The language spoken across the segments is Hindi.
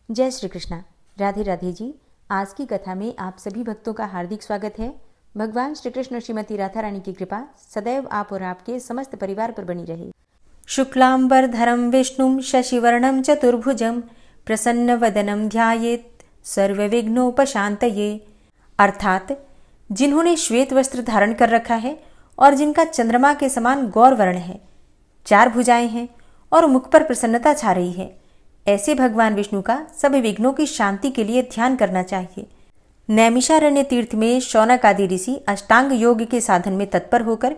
जय श्री कृष्णा। राधे राधे जी। आज की कथा में आप सभी भक्तों का हार्दिक स्वागत है। भगवान श्री कृष्ण श्रीमती राधा रानी की कृपा सदैव आप और आपके समस्त परिवार पर बनी रहे। शुक्लांबरधरं विष्णुं शशिवर्णं चतुर्भुजं प्रसन्नवदनं ध्यायेत् सर्वविघ्नोपशान्तये। अर्थात जिन्होंने श्वेत वस्त्र धारण कर रखा है और जिनका चंद्रमा के समान गौर वर्ण है, 4 भुजाएं हैं और मुख पर प्रसन्नता छा रही है, ऐसे भगवान विष्णु का सभी विघ्नों की शांति के लिए ध्यान करना चाहिए। नैमिषारण्य तीर्थ में शौनक आदि ऋषि अष्टांग योग के साधन में तत्पर होकर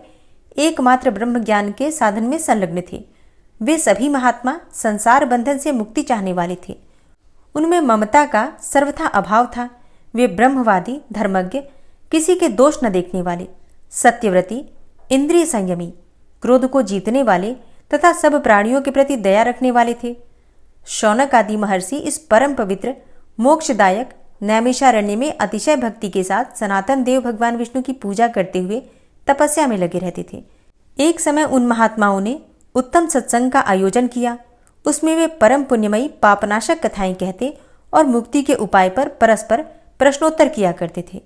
एकमात्र ब्रह्म ज्ञान के साधन में संलग्न थे। वे सभी महात्मा संसार बंधन से मुक्ति चाहने वाले थे। उनमें ममता का सर्वथा अभाव था। वे ब्रह्मवादी, धर्मज्ञ, किसी के दोष न देखने वाले, सत्यव्रती, इंद्रिय संयमी, क्रोध को जीतने वाले तथा सब प्राणियों के प्रति दया रखने वाले थे। शौनक आदि महर्षि इस परम पवित्र मोक्षदायक नैमिषारण्य में अतिशय भक्ति के साथ सनातन देव भगवान विष्णु की पूजा करते हुए तपस्या में लगे रहते थे। एक समय उन महात्माओं ने उत्तम सत्संग का आयोजन किया। उसमें वे परम पुण्यमयी पापनाशक कथाएं कहते और मुक्ति के उपाय पर परस्पर प्रश्नोत्तर किया करते थे।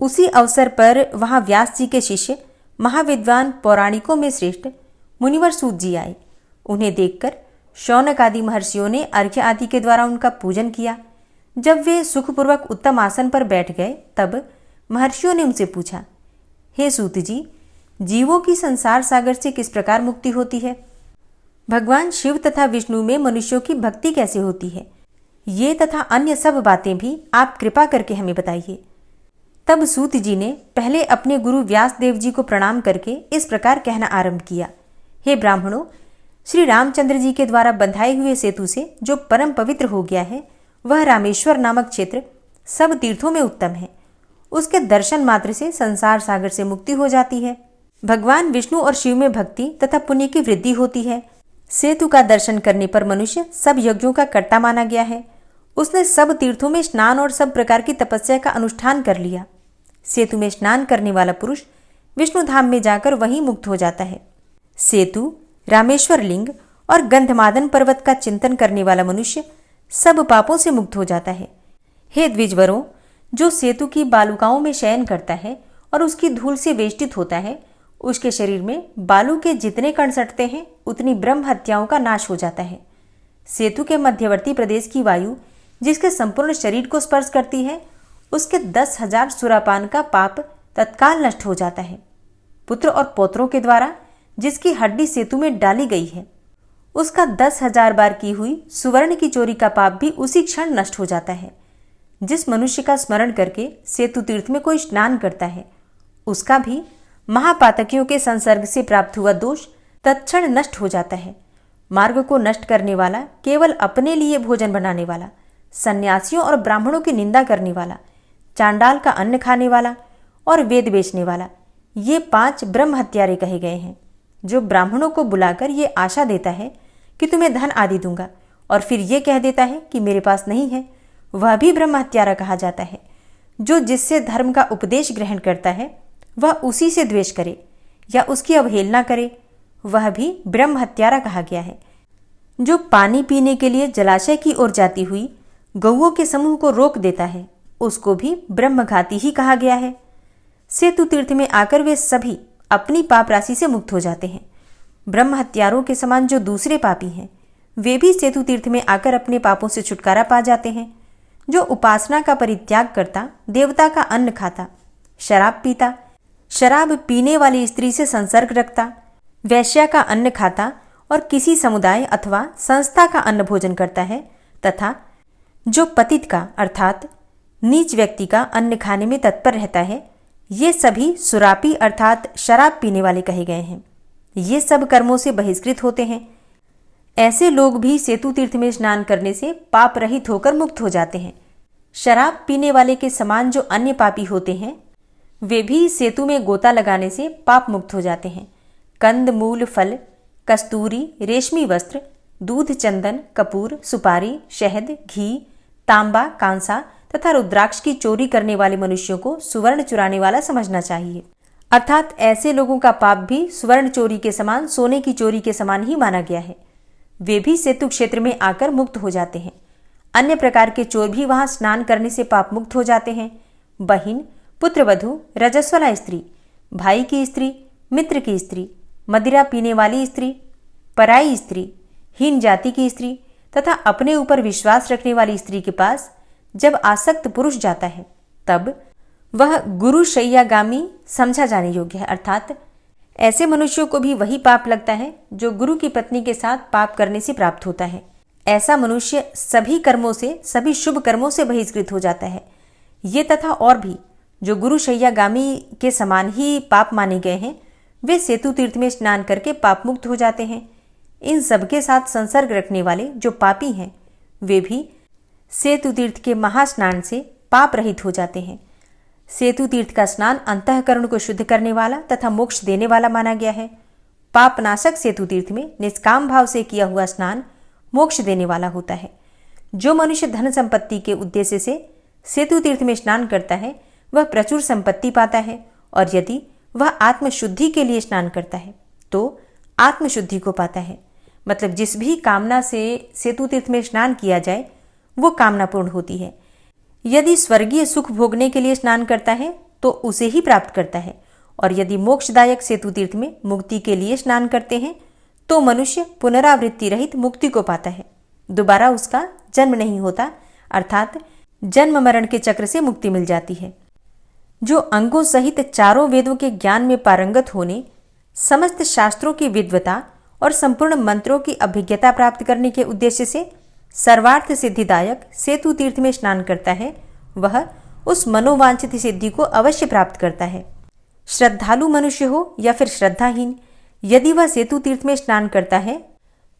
उसी अवसर पर वहां व्यास जी के शिष्य महाविद्वान पौराणिकों में श्रेष्ठ मुनिवर सूत जी आए। उन्हें देखकर शौनक आदि महर्षियों ने अर्घ्य आदि के द्वारा उनका पूजन किया। जब वे सुखपूर्वक उत्तम आसन पर बैठ गए तब महर्षियों ने उनसे पूछा, हे सूत जी, जीवों की संसार सागर से किस प्रकार मुक्ति होती है? भगवान शिव तथा विष्णु में मनुष्यों की भक्ति कैसे होती है? ये तथा अन्य सब बातें भी आप कृपा करके हमें बताइए। तब सूत जी ने पहले अपने गुरु व्यास देव जी को प्रणाम करके इस प्रकार कहना आरंभ किया, हे ब्राह्मणों, श्री रामचंद्र जी के द्वारा बंधाए हुए सेतु से जो परम पवित्र हो गया है, वह रामेश्वर नामक क्षेत्र सब तीर्थों में उत्तम है। उसके दर्शन मात्र से संसार सागर से मुक्ति हो जाती है। भगवान विष्णु और शिव में भक्ति तथा पुण्य की वृद्धि होती है। सेतु का दर्शन करने पर मनुष्य सब यज्ञों का कर्ता माना गया है। उसने सब तीर्थों में स्नान और सब प्रकार की तपस्या का अनुष्ठान कर लिया। सेतु में स्नान करने वाला पुरुष विष्णु धाम में जाकर वहीं मुक्त हो जाता है। सेतु, रामेश्वर लिंग और गंधमादन पर्वत का चिंतन करने वाला मनुष्य सब पापों से मुक्त हो जाता है। हे द्विजवरों, जो सेतु की बालुकाओं में शयन करता है और उसकी धूल से वेष्टित होता है, उसके शरीर में बालू के जितने कण सटते हैं उतनी ब्रह्म हत्याओं का नाश हो जाता है। सेतु के मध्यवर्ती प्रदेश की वायु जिसके संपूर्ण शरीर को स्पर्श करती है, उसके 10,000 सुरापान का पाप तत्काल नष्ट हो जाता है। पुत्र और पौत्रों के द्वारा जिसकी हड्डी सेतु में डाली गई है, उसका 10,000 बार की हुई सुवर्ण की चोरी का पाप भी उसी क्षण नष्ट हो जाता है। जिस मनुष्य का स्मरण करके सेतु तीर्थ में कोई स्नान करता है, उसका भी महापातकियों के संसर्ग से प्राप्त हुआ दोष तत्क्षण नष्ट हो जाता है। मार्ग को नष्ट करने वाला, केवल अपने लिए भोजन बनाने वाला, सन्यासियों और ब्राह्मणों की निंदा करने वाला, चांडाल का अन्न खाने वाला और वेद बेचने वाला, ये 5 ब्रह्म हत्यारे कहे गए हैं। जो ब्राह्मणों को बुलाकर ये आशा देता है कि तुम्हें धन आदि दूंगा और फिर ये कह देता है कि मेरे पास नहीं है, वह भी ब्रह्म हत्यारा कहा जाता है। जो जिससे धर्म का उपदेश ग्रहण करता है वह उसी से द्वेष करे या उसकी अवहेलना करे, वह भी ब्रह्म हत्यारा कहा गया है। जो पानी पीने के लिए जलाशय की ओर जाती हुई गौओं के समूह को रोक देता है, उसको भी ब्रह्मघाती ही कहा गया है। सेतु तीर्थ में आकर वे सभी अपनी पाप राशि से मुक्त हो जाते हैं। ब्रह्म हत्यारों के समान जो दूसरे पापी हैं, वे भी सेतु तीर्थ में आकर अपने पापों से छुटकारा पा जाते हैं। जो उपासना का परित्याग करता, देवता का अन्न खाता, शराब पीता, शराब पीने वाली स्त्री से संसर्ग रखता, वैश्या का अन्न खाता और किसी समुदाय अथवा संस्था का अन्न भोजन करता है, तथा जो पतित का अर्थात नीच व्यक्ति का अन्न खाने में तत्पर रहता है, ये सभी सुरापी अर्थात शराब पीने वाले कहे गए हैं। ये सब कर्मों से बहिष्कृत होते हैं। ऐसे लोग भी सेतु तीर्थ में स्नान करने से पाप रहित होकर मुक्त हो जाते हैं। शराब पीने वाले के समान जो अन्य पापी होते हैं, वे भी सेतु में गोता लगाने से पाप मुक्त हो जाते हैं। कंद मूल फल, कस्तूरी, रेशमी वस्त्र, दूध, चंदन, कपूर, सुपारी, शहद, घी, तांबा, कांसा तथा रुद्राक्ष की चोरी करने वाले मनुष्यों को सुवर्ण चुराने वाला समझना चाहिए। अर्थात ऐसे लोगों का पाप भी स्वर्ण चोरी के समान, सोने की चोरी के समान ही माना गया है। वे भी सेतु क्षेत्र में आकर मुक्त हो जाते हैं। अन्य प्रकार के चोर भी वहां स्नान करने से पाप मुक्त हो जाते हैं। बहिन, पुत्रवधू, रजस्वला स्त्री, भाई की स्त्री, मित्र की स्त्री, मदिरा पीने वाली स्त्री, पराई स्त्री, हीन जाति की स्त्री तथा अपने ऊपर विश्वास रखने वाली स्त्री के पास जब आसक्त पुरुष जाता है तब वह गुरु शय्यागामी समझा जाने योग्य है। अर्थात ऐसे मनुष्यों को भी वही पाप लगता है जो गुरु की पत्नी के साथ पाप करने से प्राप्त होता है। ऐसा मनुष्य सभी कर्मों से, सभी शुभ कर्मों से बहिष्कृत हो जाता है। ये तथा और भी जो गुरु शय्यागामी के समान ही पाप माने गए हैं, वे सेतु तीर्थ में स्नान करके पाप मुक्त हो जाते हैं। इन सबके साथ संसर्ग रखने वाले जो पापी हैं, वे भी सेतु तीर्थ के महास्नान से पाप रहित हो जाते हैं। सेतु तीर्थ का स्नान अंतःकरण को शुद्ध करने वाला तथा मोक्ष देने वाला माना गया है। पापनाशक सेतु तीर्थ में निष्काम भाव से किया हुआ स्नान मोक्ष देने वाला होता है। जो मनुष्य धन संपत्ति के उद्देश्य से सेतु तीर्थ में स्नान करता है, वह प्रचुर संपत्ति पाता है, और यदि वह आत्मशुद्धि के लिए स्नान करता है तो आत्मशुद्धि को पाता है। मतलब जिस भी कामना से सेतु तीर्थ में स्नान किया जाए वो कामना पूर्ण होती है। यदि स्वर्गीय सुख भोगने के लिए स्नान करता है तो उसे ही प्राप्त करता है, और यदि मोक्षदायक सेतु तीर्थ में मुक्ति के लिए स्नान करते हैं तो मनुष्य पुनरावृत्ति रहित मुक्ति को पाता है। दोबारा उसका जन्म नहीं होता, अर्थात जन्म मरण के चक्र से मुक्ति मिल जाती है। जो अंगों सहित चारों वेदों के ज्ञान में पारंगत होने, समस्त शास्त्रों की विद्वता और संपूर्ण मंत्रों की अभिज्ञता प्राप्त करने के उद्देश्य से सर्वार्थ सिद्धिदायक सेतु तीर्थ में स्नान करता है, वह उस मनोवांछित सिद्धि को अवश्य प्राप्त करता है। श्रद्धालु मनुष्य हो या फिर श्रद्धाहीन, यदि वह सेतु तीर्थ में स्नान करता है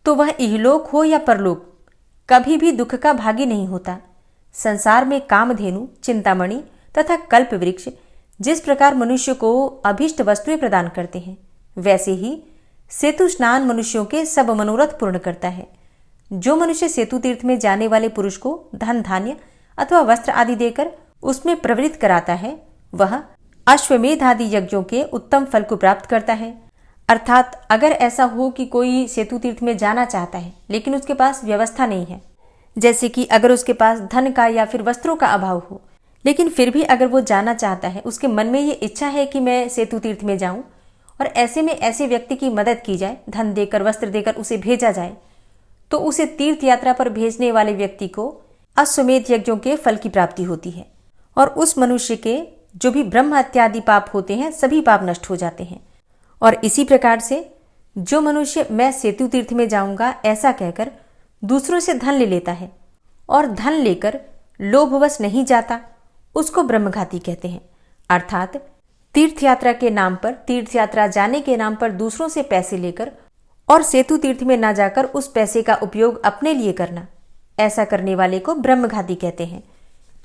तो वह इहलोक हो या परलोक कभी भी दुख का भागी नहीं होता। संसार में कामधेनु, चिंतामणि तथा कल्प वृक्ष जिस प्रकार मनुष्य को अभीष्ट वस्तुएं प्रदान करते हैं, वैसे ही सेतु स्नान मनुष्यों के सब मनोरथ पूर्ण करता है। जो मनुष्य सेतु तीर्थ में जाने वाले पुरुष को धन, धान्य अथवा वस्त्र आदि देकर उसमें प्रवृत्त कराता है, वह अश्वमेध आदि यज्ञों के उत्तम फल को प्राप्त करता है। अर्थात अगर ऐसा हो कि कोई सेतु तीर्थ में जाना चाहता है लेकिन उसके पास व्यवस्था नहीं है, जैसे कि अगर उसके पास धन का या फिर वस्त्रों का अभाव हो, लेकिन फिर भी अगर वो जाना चाहता है, उसके मन में ये इच्छा है कि मैं सेतु तीर्थ में जाऊं, और ऐसे में ऐसे व्यक्ति की मदद की जाए, धन देकर, वस्त्र देकर उसे भेजा जाए, तो उसे तीर्थ यात्रा पर भेजने वाले व्यक्ति को अश्वमेध यज्ञों के फल की प्राप्ति होती है, और उस मनुष्य के जो भी ब्रह्म हत्या आदि पाप होते हैं, सभी पाप नष्ट हो जाते हैं। और इसी प्रकार से जो मनुष्य मैं सेतु तीर्थ में जाऊंगा ऐसा कहकर दूसरों से धन ले लेता है और धन लेकर लोभवश नहीं जाता, उसको ब्रह्मघाती कहते हैं। अर्थात तीर्थ यात्रा के नाम पर, तीर्थ यात्रा जाने के नाम पर दूसरों से पैसे लेकर और सेतु तीर्थ में न जाकर उस पैसे का उपयोग अपने लिए करना, ऐसा करने वाले को ब्रह्मघाती कहते हैं।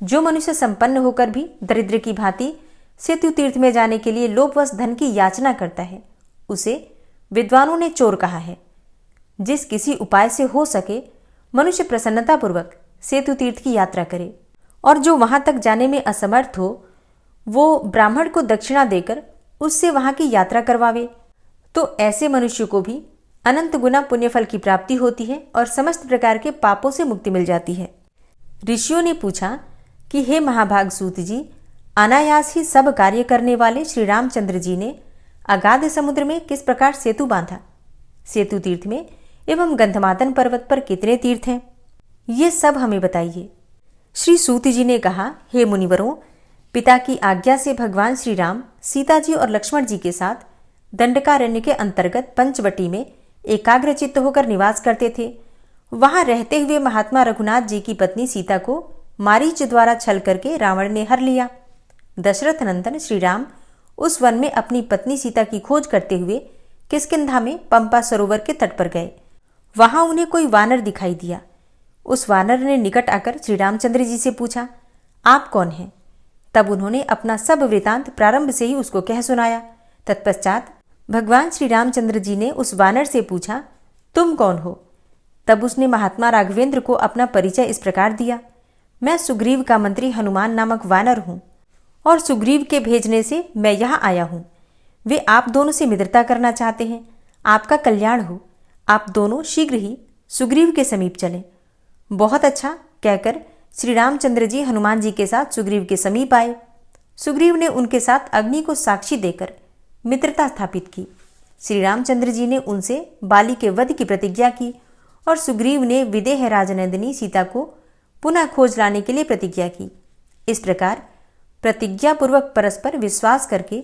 जो मनुष्य संपन्न होकर भी दरिद्र की भांति सेतु तीर्थ में जाने के लिए लोभवश धन की याचना करता है, उसे विद्वानों ने चोर कहा है। जिस किसी उपाय से हो सके मनुष्य प्रसन्नतापूर्वक सेतु तीर्थ की यात्रा करे, और जो वहां तक जाने में असमर्थ हो वो ब्राह्मण को दक्षिणा देकर उससे वहां की यात्रा करवावे, तो ऐसे मनुष्य को भी अनंत गुना पुण्यफल की प्राप्ति होती है और समस्त प्रकार के पापों से मुक्ति मिल जाती है। ऋषियों ने पूछा कि हे महाभाग सूत जी, अनायास ही सब कार्य करने वाले श्री रामचंद्र जी ने अगाध समुद्र में किस प्रकार सेतु बांधा? सेतु तीर्थ में एवं गंधमादन पर्वत पर कितने तीर्थ हैं? ये सब हमें बताइए। श्री सूत जी ने कहा, हे मुनिवरों, पिता की आज्ञा से भगवान श्री राम सीता जी और लक्ष्मण जी के साथ दंडकारण्य के अंतर्गत पंचवटी में एकाग्रचित्त होकर निवास करते थे। वहां रहते हुए महात्मा रघुनाथ जी की पत्नी सीता को मारीच द्वारा छल करके रावण ने हर लिया। दशरथ नंदन श्री राम उस वन में अपनी पत्नी सीता की खोज करते हुए किष्किंधा में पंपा सरोवर के तट पर गए। वहां उन्हें कोई वानर दिखाई दिया। उस वानर ने निकट आकर श्री रामचंद्र जी से पूछा, आप कौन हैं? तब उन्होंने अपना सब वृतांत प्रारंभ से ही उसको कह सुनाया। तत्पश्चात भगवान श्री रामचंद्र जी ने उस वानर से पूछा, तुम कौन हो? तब उसने महात्मा राघवेंद्र को अपना परिचय इस प्रकार दिया, मैं सुग्रीव का मंत्री हनुमान नामक वानर हूं, और सुग्रीव के भेजने से मैं यहाँ आया हूं। वे आप दोनों से मित्रता करना चाहते हैं। आपका कल्याण हो। आप दोनों शीघ्र ही सुग्रीव के समीप चलें। बहुत अच्छा, कहकर श्री रामचंद्र जी हनुमान जी के साथ सुग्रीव के समीप आए। सुग्रीव ने उनके साथ अग्नि को साक्षी देकर मित्रता स्थापित की। श्री रामचंद्र जी ने उनसे बाली के वध की प्रतिज्ञा की और सुग्रीव ने विदेह राजनंदिनी सीता को पुनः खोज लाने के लिए प्रतिज्ञा की। इस प्रकार प्रतिज्ञापूर्वक परस्पर विश्वास करके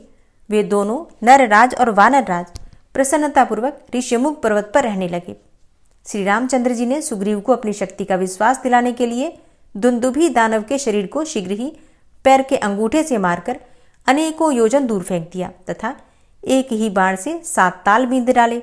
वे दोनों नरराज और वानरराज प्रसन्नतापूर्वक ऋष्यमुख पर्वत पर रहने लगे। श्री रामचंद्र जी ने सुग्रीव को अपनी शक्ति का विश्वास दिलाने के लिए दुंदुभी दानव के शरीर को शीघ्र ही पैर के अंगूठे से मारकर अनेकों योजन दूर फेंक दिया तथा एक ही बाण से 7 ताल बींध डाले।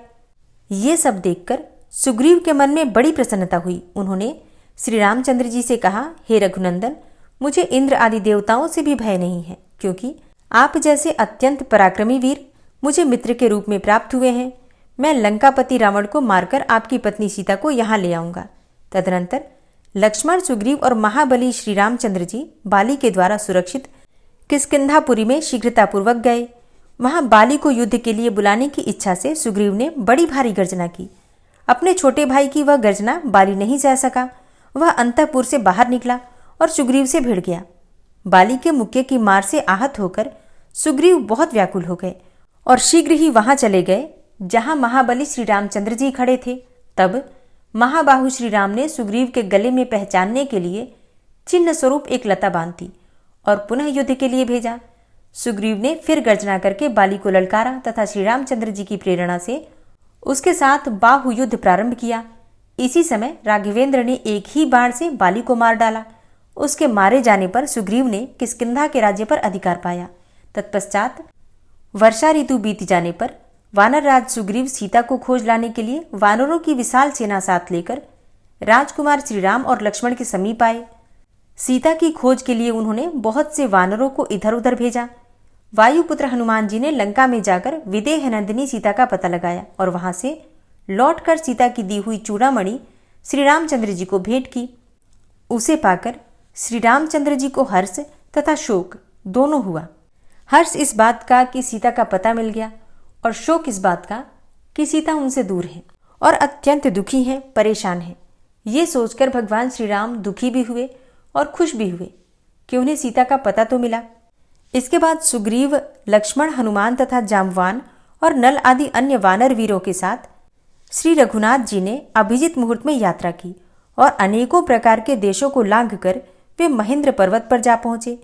ये सब देखकर सुग्रीव के मन में बड़ी प्रसन्नता हुई। उन्होंने श्री रामचंद्र जी से कहा, हे रघुनंदन, मुझे इंद्र आदि देवताओं से भी भय नहीं है, क्योंकि आप जैसे अत्यंत पराक्रमी वीर मुझे मित्र के रूप में प्राप्त हुए हैं। मैं लंकापति रावण को मारकर आपकी पत्नी सीता को यहाँ ले आऊंगा। तदनंतर लक्ष्मण, सुग्रीव और महाबली श्री रामचंद्र जी बाली के द्वारा सुरक्षित किष्किंधापुरी में शीघ्रतापूर्वक गए। वहां बाली को युद्ध के लिए बुलाने की इच्छा से सुग्रीव ने बड़ी भारी गर्जना की। अपने छोटे भाई की वह गर्जना बाली नहीं सह सका। वह अंतःपुर से बाहर निकला और सुग्रीव से भिड़ गया। बाली के मुक्के की मार से आहत होकर सुग्रीव बहुत व्याकुल हो गए और शीघ्र ही वहां चले गए जहां महाबली श्री रामचंद्र जी खड़े थे। तब महाबाहु श्री राम ने सुग्रीव के गले में पहचानने के लिए चिन्ह स्वरूप एक लता बांधी और पुनः युद्ध के लिए भेजा। सुग्रीव ने फिर गर्जना करके बाली को ललकारा तथा श्री रामचंद्र जी की प्रेरणा से उसके साथ बाहु युद्ध प्रारंभ किया। इसी समय राघवेंद्र ने एक ही बाण से बाली को मार डाला। उसके मारे जाने पर सुग्रीव ने किष्किंधा के राज्य पर अधिकार पाया। तत्पश्चात वर्षा ऋतु बीत जाने पर वानरराज सुग्रीव सीता को खोज लाने के लिए वानरों की विशाल सेना साथ लेकर राजकुमार श्री राम और लक्ष्मण के समीप आए। सीता की खोज के लिए उन्होंने बहुत से वानरों को इधर उधर भेजा। वायुपुत्र हनुमान जी ने लंका में जाकर विदेह नंदिनी सीता का पता लगाया और वहां से लौटकर सीता की दी हुई चूड़ामणि श्री रामचंद्र जी को भेंट की। उसे पाकर श्री रामचंद्र जी को हर्ष तथा शोक दोनों हुआ। हर्ष इस बात का कि सीता का पता मिल गया और शोक इस बात का कि सीता उनसे दूर है और अत्यंत दुखी हैं, परेशान हैं। ये सोचकर भगवान श्री राम दुखी भी हुए और खुश भी हुए कि उन्हें सीता का पता तो मिला। इसके बाद सुग्रीव, लक्ष्मण, हनुमान तथा जाम्बवान और नल आदि अन्य वानर वीरों के साथ श्री रघुनाथ जी ने अभिजित मुहूर्त में यात्रा की और अनेकों प्रकार के देशों को लांघकर वे महेंद्र पर्वत पर जा पहुंचे।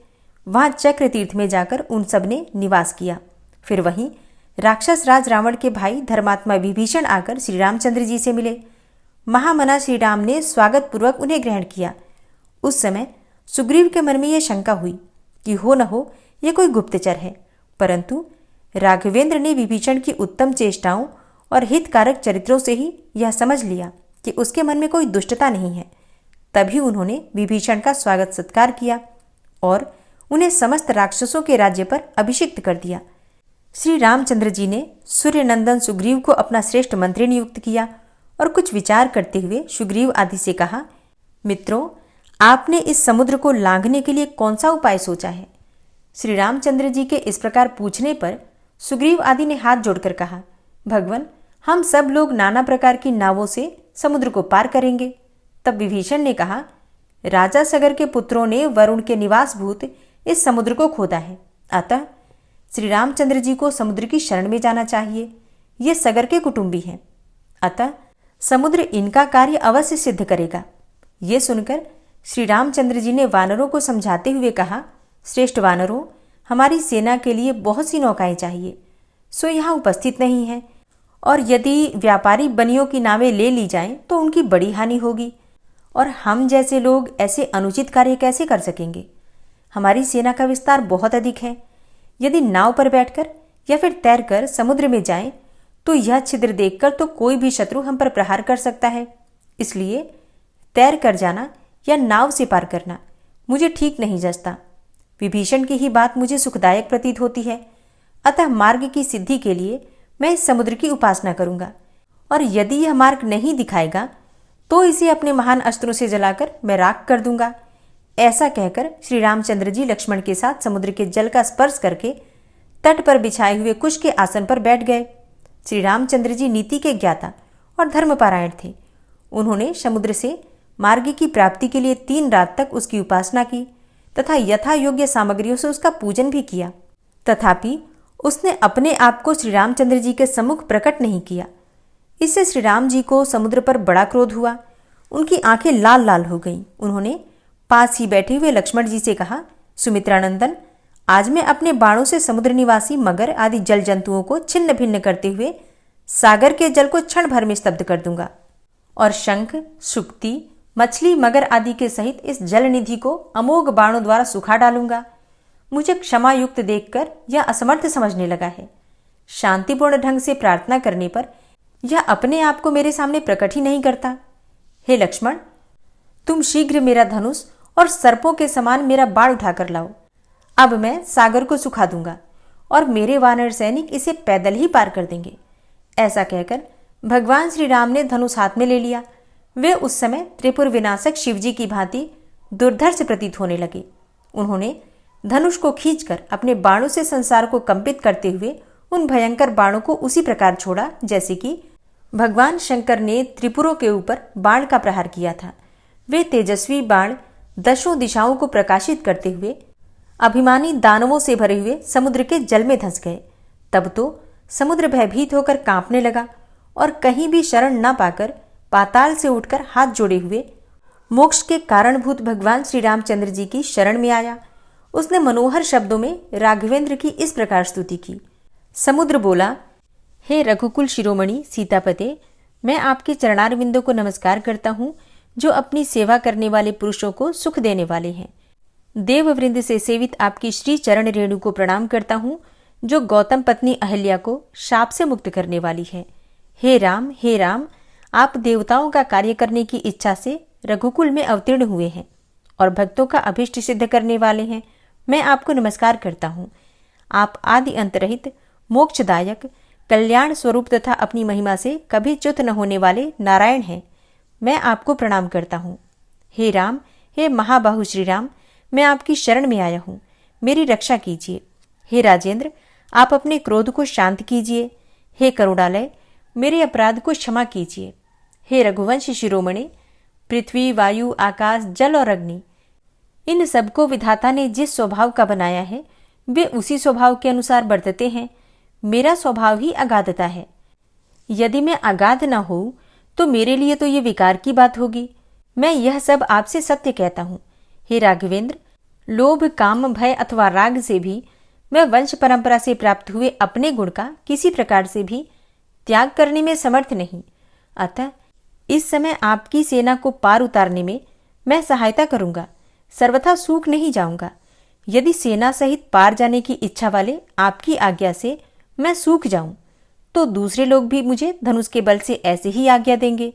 वहां चक्र तीर्थ में जाकर उन सब ने निवास किया। फिर वहीं राक्षस राज रावण के भाई धर्मात्मा विभीषण आकर श्री रामचंद्र जी से मिले। महामना श्री राम ने स्वागत पूर्वक उन्हें ग्रहण किया। उस समय सुग्रीव के मन में यह शंका हुई कि हो न हो ये कोई गुप्तचर है, परंतु राघवेंद्र ने विभीषण की उत्तम चेष्टाओं और हितकारक चरित्रों से ही यह समझ लिया कि उसके मन में कोई दुष्टता नहीं है। तभी उन्होंने विभीषण का स्वागत सत्कार किया और उन्हें समस्त राक्षसों के राज्य पर अभिषिक्त कर दिया। श्री रामचंद्र जी ने सूर्यनंदन सुग्रीव को अपना श्रेष्ठ मंत्री नियुक्त किया और कुछ विचार करते हुए सुग्रीव आदि से कहा, मित्रों, आपने इस समुद्र को लांघने के लिए कौन सा उपाय सोचा है? श्री रामचंद्र जी के इस प्रकार पूछने पर सुग्रीव आदि ने हाथ जोड़कर कहा, भगवान, हम सब लोग नाना प्रकार की नावों से समुद्र को पार करेंगे। तब विभीषण ने कहा, राजा सगर के पुत्रों ने वरुण के निवासभूत इस समुद्र को खोदा है, अतः श्री रामचंद्र जी को समुद्र की शरण में जाना चाहिए। ये सगर के कुटुंबी हैं, अतः समुद्र इनका कार्य अवश्य सिद्ध करेगा। ये सुनकर श्री रामचंद्र जी ने वानरों को समझाते हुए कहा, श्रेष्ठ वानरों, हमारी सेना के लिए बहुत सी नौकाएं चाहिए, सो यहाँ उपस्थित नहीं है, और यदि व्यापारी बनियों की नावें ले ली जाएं तो उनकी बड़ी हानि होगी और हम जैसे लोग ऐसे अनुचित कार्य कैसे कर सकेंगे? हमारी सेना का विस्तार बहुत अधिक है। यदि नाव पर बैठकर या फिर तैरकर समुद्र में जाएं तो यह छिद्र देखकर तो कोई भी शत्रु हम पर प्रहार कर सकता है। इसलिए तैर कर जाना या नाव से पार करना मुझे ठीक नहीं जचता। विभीषण की ही बात मुझे सुखदायक प्रतीत होती है, अतः मार्ग की सिद्धि के लिए मैं इस समुद्र की उपासना करूंगा, और यदि यह मार्ग नहीं दिखाएगा तो इसे अपने महान अस्त्रों से जलाकर मैं राख कर दूंगा। ऐसा कहकर श्री रामचंद्र जी लक्ष्मण के साथ समुद्र के जल का स्पर्श करके तट पर बिछाए हुए कुश के आसन पर बैठ गए। श्री रामचंद्र जी नीति के ज्ञाता और धर्मपारायण थे। उन्होंने समुद्र से मार्ग की प्राप्ति के लिए 3 रात तक उसकी उपासना की तथा यथा योग्य सामग्रियों से उसका पूजन भी किया। तथापि उसने अपने आप को श्री रामचंद्र जी के सम्मुख प्रकट नहीं किया। इससे श्री राम जी को समुद्र पर बड़ा क्रोध हुआ। उनकी आंखें लाल लाल हो गईं। उन्होंने पास ही बैठे हुए लक्ष्मण जी से कहा, सुमित्रानंदन, आज मैं अपने बाणों से समुद्र निवासी मगर आदि जल जंतुओं को छिन्न भिन्न करते हुए सागर के जल को क्षण भर में स्तब्ध कर दूंगा और शंख, शुक्ति, मछली, मगर आदि के सहित इस जल निधि को अमोघ बाणों द्वारा सुखा डालूंगा। मुझे क्षमा युक्त देखकर यह असमर्थ समझने लगा है। शांतिपूर्ण ढंग से प्रार्थना करने पर यह अपने आप को मेरे सामने प्रकट ही नहीं करता। हे लक्ष्मण, तुम शीघ्र मेरा धनुष और सर्पों के समान मेरा बाण उठाकर लाओ। अब मैं सागर को सुखा दूंगा और मेरे वानर सैनिक इसे पैदल ही पार कर देंगे। ऐसा कहकर भगवान श्री राम ने धनुष हाथ में ले लिया। वे उस समय त्रिपुर विनाशक शिवजी की भांति दुर्धर्ष प्रतीत होने लगे। उन्होंने धनुष को खींचकर अपने बाणों से संसार को कंपित करते हुए उन भयंकर बाणों को उसी प्रकार छोड़ा जैसे कि भगवान शंकर ने त्रिपुरों के ऊपर बाण का प्रहार किया था। वे तेजस्वी बाण दशों दिशाओं को प्रकाशित करते हुए अभिमानी दानवों से भरे हुए समुद्र के जल में धंस गए। तब तो समुद्र भयभीत होकर कांपने लगा और कहीं भी शरण न पाकर पाताल से उठकर हाथ जोड़े हुए मोक्ष के कारणभूत भगवान श्री रामचंद्र जी की शरण में आया। उसने मनोहर शब्दों में राघवेंद्र की इस प्रकार स्तुति की। समुद्र बोला, हे रघुकुल शिरोमणि सीतापते, मैं आपके चरणारविंदों को नमस्कार करता हूँ जो अपनी सेवा करने वाले पुरुषों को सुख देने वाले हैं। देववृंद से सेवित आपकी श्री चरण रेणु को प्रणाम करता हूँ जो गौतम पत्नी अहल्या को शाप से मुक्त करने वाली है। हे राम, आप देवताओं का कार्य करने की इच्छा से रघुकुल में अवतीर्ण हुए हैं और भक्तों का अभिष्ट सिद्ध करने वाले हैं। मैं आपको नमस्कार करता हूँ। आप आदि अंत रहित, मोक्षदायक, कल्याण स्वरूप तथा अपनी महिमा से कभी च्युत न होने वाले नारायण हैं। मैं आपको प्रणाम करता हूँ। हे राम, हे महाबाहु श्री राम, मैं आपकी शरण में आया हूँ, मेरी रक्षा कीजिए। हे राजेंद्र, आप अपने क्रोध को शांत कीजिए। हे करुणालय, मेरे अपराध को क्षमा कीजिए। हे रघुवंश शिरोमणि, पृथ्वी, वायु, आकाश, जल और अग्नि, इन सबको विधाता ने जिस स्वभाव का बनाया है वे उसी स्वभाव के अनुसार बरतते हैं। मेरा स्वभाव ही अगाधता है। यदि मैं अगाध न हो तो मेरे लिए तो ये विकार की बात होगी। मैं यह सब आपसे सत्य कहता हूँ। हे राघवेंद्र, लोभ, काम, भय अथवा राग से भी मैं वंश परंपरा से प्राप्त हुए अपने गुण का किसी प्रकार से भी त्याग करने में समर्थ नहीं। अतः इस समय आपकी सेना को पार उतारने में मैं सहायता करूंगा, सर्वथा सूख नहीं जाऊंगा। यदि सेना सहित पार जाने की इच्छा वाले आपकी आज्ञा से मैं सूख जाऊं तो दूसरे लोग भी मुझे धनुष के बल से ऐसे ही आज्ञा देंगे।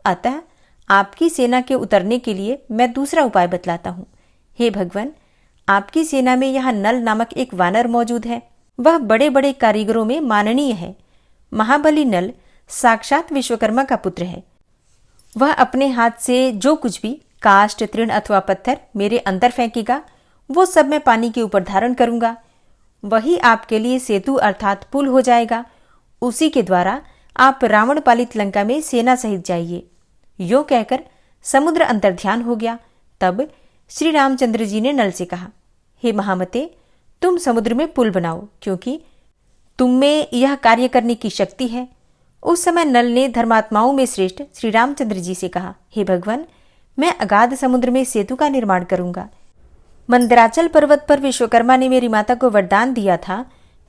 अतः आपकी सेना के उतरने के लिए मैं दूसरा उपाय बतलाता हूँ। हे भगवान, आपकी सेना में यहाँ नल नामक एक वानर मौजूद है। वह बड़े बड़े कारीगरों में माननीय है। महाबली नल साक्षात विश्वकर्मा का पुत्र है। वह अपने हाथ से जो कुछ भी काष्ठ, तृण अथवा पत्थर मेरे अंदर फेंकेगा वो सब मैं पानी के ऊपर धारण करूंगा। वही आपके लिए सेतु अर्थात पुल हो जाएगा। उसी के द्वारा आप रावण पालित लंका में सेना सहित जाइए। यो कहकर समुद्र अंतर्ध्यान हो गया। तब श्री रामचंद्र जी ने नल से कहा, हे महामते, तुम समुद्र में पुल बनाओ क्योंकि तुम में यह कार्य करने की शक्ति है। उस समय नल ने धर्मात्माओं में श्रेष्ठ श्री रामचंद्र जी से कहा, हे भगवान, मैं अगाध समुद्र में सेतु का निर्माण करूंगा। मंदराचल पर्वत पर विश्वकर्मा ने मेरी माता को वरदान दिया था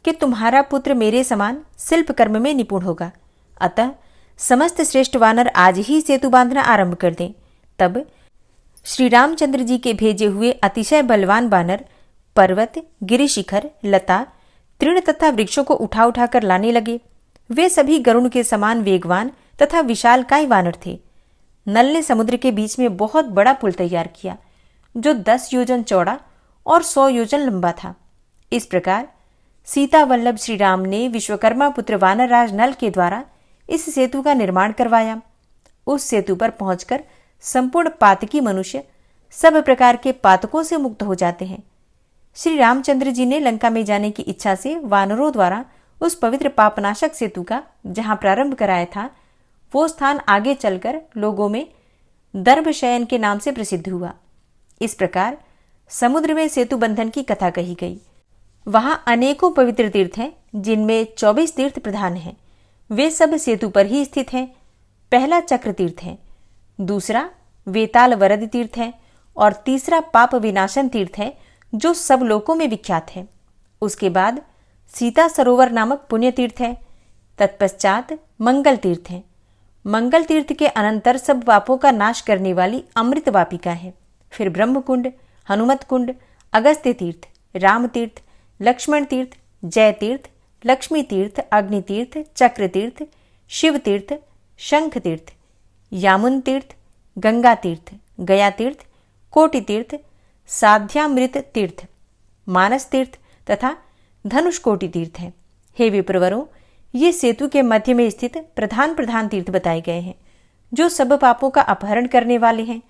कि तुम्हारा पुत्र मेरे समान शिल्प कर्म में निपुण होगा। अतः समस्त श्रेष्ठ वानर आज ही सेतु बांधना आरंभ कर दें। तब श्री रामचंद्र जी के भेजे हुए अतिशय बलवान वानर पर्वत, गिरिशिखर, लता, तृण तथा वृक्षों को उठा उठाकर लाने लगे। वे सभी गरुण के समान वेगवान तथा विशालकाय वानर थे। नल ने समुद्र के बीच में बहुत बड़ा पुल तैयार किया जो 10 योजन चौड़ा और 100 योजन लंबा था। इस प्रकार सीता वल्लभ श्री राम ने विश्वकर्मा पुत्र वानरराज नल के द्वारा इस सेतु का निर्माण करवाया। उस सेतु पर पहुंचकर संपूर्ण पातकी मनुष्य सब प्रकार के पातकों से मुक्त हो जाते हैं। श्री रामचंद्र जी ने लंका में जाने की इच्छा से वानरों द्वारा उस पवित्र पापनाशक सेतु का जहां प्रारंभ कराया था वो स्थान आगे चलकर लोगों में दर्भशयन के नाम से प्रसिद्ध हुआ। इस प्रकार समुद्र में सेतु बंधन की कथा कही गई। वहां अनेकों पवित्र तीर्थ हैं, जिनमें 24 तीर्थ प्रधान हैं। वे सब सेतु पर ही स्थित हैं। पहला चक्र तीर्थ है, दूसरा वेताल वरद तीर्थ है और तीसरा पाप विनाशन तीर्थ है, जो सब लोकों में विख्यात है। उसके बाद सीता सरोवर नामक पुण्य तीर्थ है। तत्पश्चात मंगल तीर्थ है। मंगल तीर्थ के अनंतर सब पापों का नाश करने वाली अमृत वापिका है। फिर ब्रह्मकुंड, हनुमत कुंड, अगस्त्य तीर्थ, राम तीर्थ, लक्ष्मण तीर्थ, जय तीर्थ, लक्ष्मी तीर्थ, अग्नि तीर्थ, चक्र तीर्थ, शिव तीर्थ, शंख तीर्थ, यामुन तीर्थ, गंगा तीर्थ, गया तीर्थ, कोटि तीर्थ, साध्यामृत तीर्थ, मानस तीर्थ तथा धनुषकोटि तीर्थ है। हे विप्रवरों, ये सेतु के मध्य में स्थित प्रधान प्रधान तीर्थ बताए गए हैं, जो सब पापों का अपहरण करने वाले हैं।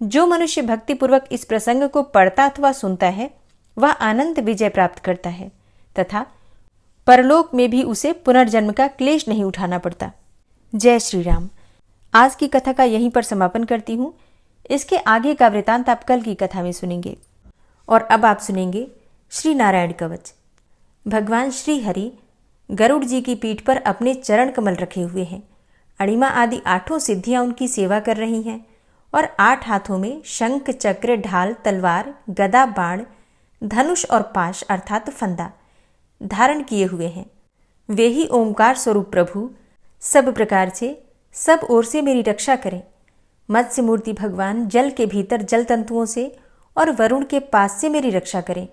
जो मनुष्य भक्तिपूर्वक इस प्रसंग को पढ़ता अथवा सुनता है, वह आनंद विजय प्राप्त करता है तथा परलोक में भी उसे पुनर्जन्म का क्लेश नहीं उठाना पड़ता। जय श्री राम। आज की कथा का यहीं पर समापन करती हूँ। इसके आगे का वृतांत आप कल की कथा में सुनेंगे। और अब आप सुनेंगे श्री नारायण कवच। भगवान श्री हरि गरुड़ जी की पीठ पर अपने चरण कमल रखे हुए हैं। अणिमा आदि 8 सिद्धियां उनकी सेवा कर रही हैं और 8 हाथों में शंख, चक्र, ढाल, तलवार, गदा, बाण, धनुष और पाश अर्थात फंदा धारण किए हुए हैं। वे ही ओंकार स्वरूप प्रभु सब प्रकार से सब ओर से मेरी रक्षा करें। मत्स्य मूर्ति भगवान जल के भीतर जल तंतुओं से और वरुण के पास से मेरी रक्षा करें।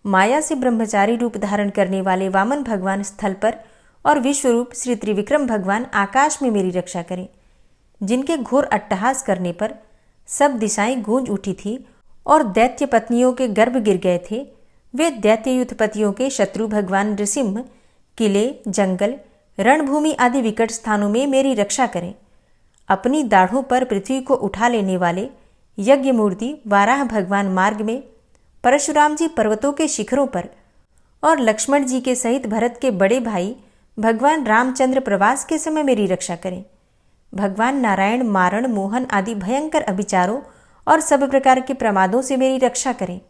माया से ब्रह्मचारी रूप धारण करने वाले वामन भगवान स्थल पर और विश्वरूप श्री त्रिविक्रम भगवान आकाश में मेरी रक्षा करें। जिनके घोर अट्टहास करने पर सब दिशाएं गूंज उठी थी और दैत्य पत्नियों के गर्भ गिर गए थे, वे दैत्ययुत पतियों के शत्रु भगवान नृसिंह किले, जंगल, रणभूमि आदि विकट स्थानों में मेरी रक्षा करें। अपनी दाढ़ों पर पृथ्वी को उठा लेने वाले यज्ञ मूर्ति वाराह भगवान मार्ग में, परशुराम जी पर्वतों के शिखरों पर और लक्ष्मण जी के सहित भरत के बड़े भाई भगवान रामचंद्र प्रवास के समय मेरी रक्षा करें। भगवान नारायण मारण, मोहन आदि भयंकर अभिचारों और सब प्रकार के प्रमादों से मेरी रक्षा करें।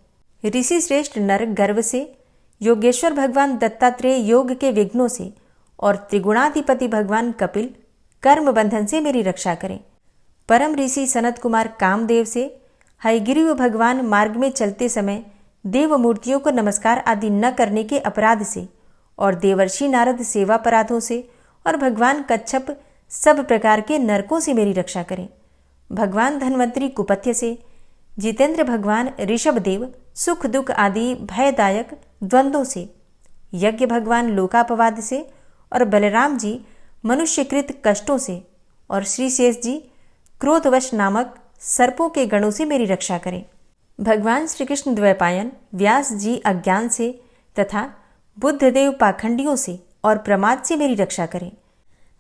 ऋषि श्रेष्ठ नर गर्व से, योगेश्वर भगवान दत्तात्रेय योग के विघ्नों से और त्रिगुणाधिपति भगवान कपिल कर्म बंधन से मेरी रक्षा करें। परम ऋषि सनत कुमार कामदेव से, हयग्रीव भगवान मार्ग में चलते समय देव मूर्तियों को नमस्कार आदि न करने के अपराध से और देवर्षि नारद सेवा अपराधों से और भगवान कच्छप सब प्रकार के नरकों से मेरी रक्षा करें। भगवान धन्वंतरी कुपथ्य से, जितेंद्र भगवान ऋषभदेव सुख दुख आदि भयदायक द्वंद्वों से, यज्ञ भगवान लोकापवाद से और बलराम जी मनुष्यकृत कष्टों से और श्री शेष जी क्रोधवश नामक सर्पों के गणों से मेरी रक्षा करें। भगवान श्री कृष्ण द्वैपायन व्यास जी अज्ञान से तथा बुद्धदेव पाखंडियों से और प्रमाद से मेरी रक्षा करें।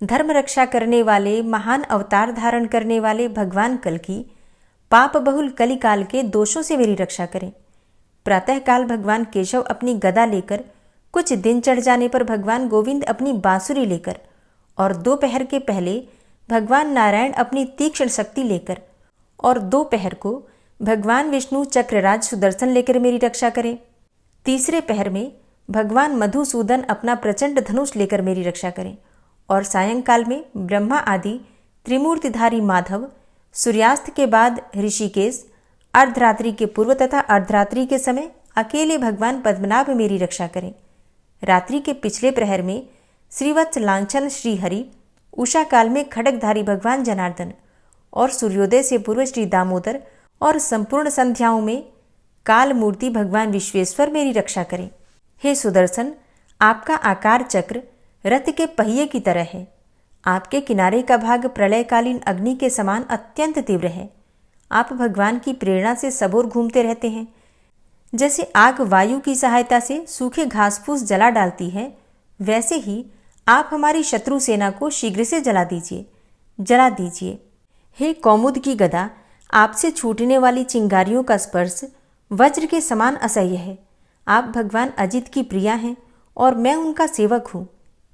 धर्म रक्षा करने वाले महान अवतार धारण करने वाले भगवान कल्कि पाप बहुल कलिकाल के दोषों से मेरी रक्षा करें। प्रातःकाल भगवान केशव अपनी गदा लेकर, कुछ दिन चढ़ जाने पर भगवान गोविंद अपनी बांसुरी लेकर और दोपहर के पहले भगवान नारायण अपनी तीक्ष्ण शक्ति लेकर और दोपहर को भगवान विष्णु चक्रराज सुदर्शन लेकर मेरी रक्षा करें। तीसरे पहर में भगवान मधुसूदन अपना प्रचंड धनुष लेकर मेरी रक्षा करें और सायंकाल में ब्रह्मा आदि त्रिमूर्तिधारी माधव, सूर्यास्त के बाद ऋषिकेश, अर्धरात्रि के पूर्व तथा अर्धरात्रि के समय अकेले भगवान पद्मनाभ मेरी रक्षा करें। रात्रि के पिछले प्रहर में श्रीवत्स लांछन श्रीहरि, उषा काल में खड्गधारी भगवान जनार्दन और सूर्योदय से पूर्व श्री दामोदर और संपूर्ण संध्याओं में काल मूर्ति भगवान विश्वेश्वर मेरी रक्षा करें। हे सुदर्शन, आपका आकार चक्र रथ के पहिए की तरह है। आपके किनारे का भाग प्रलयकालीन अग्नि के समान अत्यंत तीव्र है। आप भगवान की प्रेरणा से सबोर घूमते रहते हैं। जैसे आग वायु की सहायता से सूखे घास फूस जला डालती है, वैसे ही आप हमारी शत्रु सेना को शीघ्र से जला दीजिए। हे कौमुद की गदा, आपसे छूटने वाली चिंगारियों का स्पर्श वज्र के समान असह्य है। आप भगवान अजित की प्रिया हैं और मैं उनका सेवक हूँ।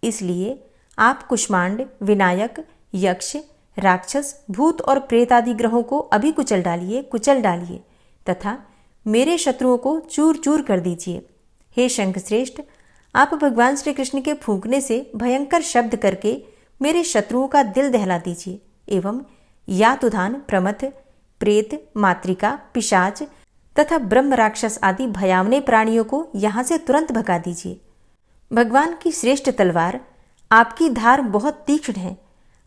इसलिए आप कुष्मांड, विनायक, यक्ष, राक्षस, भूत और प्रेत आदि ग्रहों को अभी कुचल डालिए तथा मेरे शत्रुओं को चूर चूर कर दीजिए। हे शंखश्रेष्ठ, आप भगवान श्री कृष्ण के फूंकने से भयंकर शब्द करके मेरे शत्रुओं का दिल दहला दीजिए एवं यातुधान, प्रमथ, प्रेत, मातृका, पिशाच तथा ब्रह्म राक्षस आदि भयावने प्राणियों को यहाँ से तुरंत भगा दीजिए। भगवान की श्रेष्ठ तलवार, आपकी धार बहुत तीक्ष्ण है।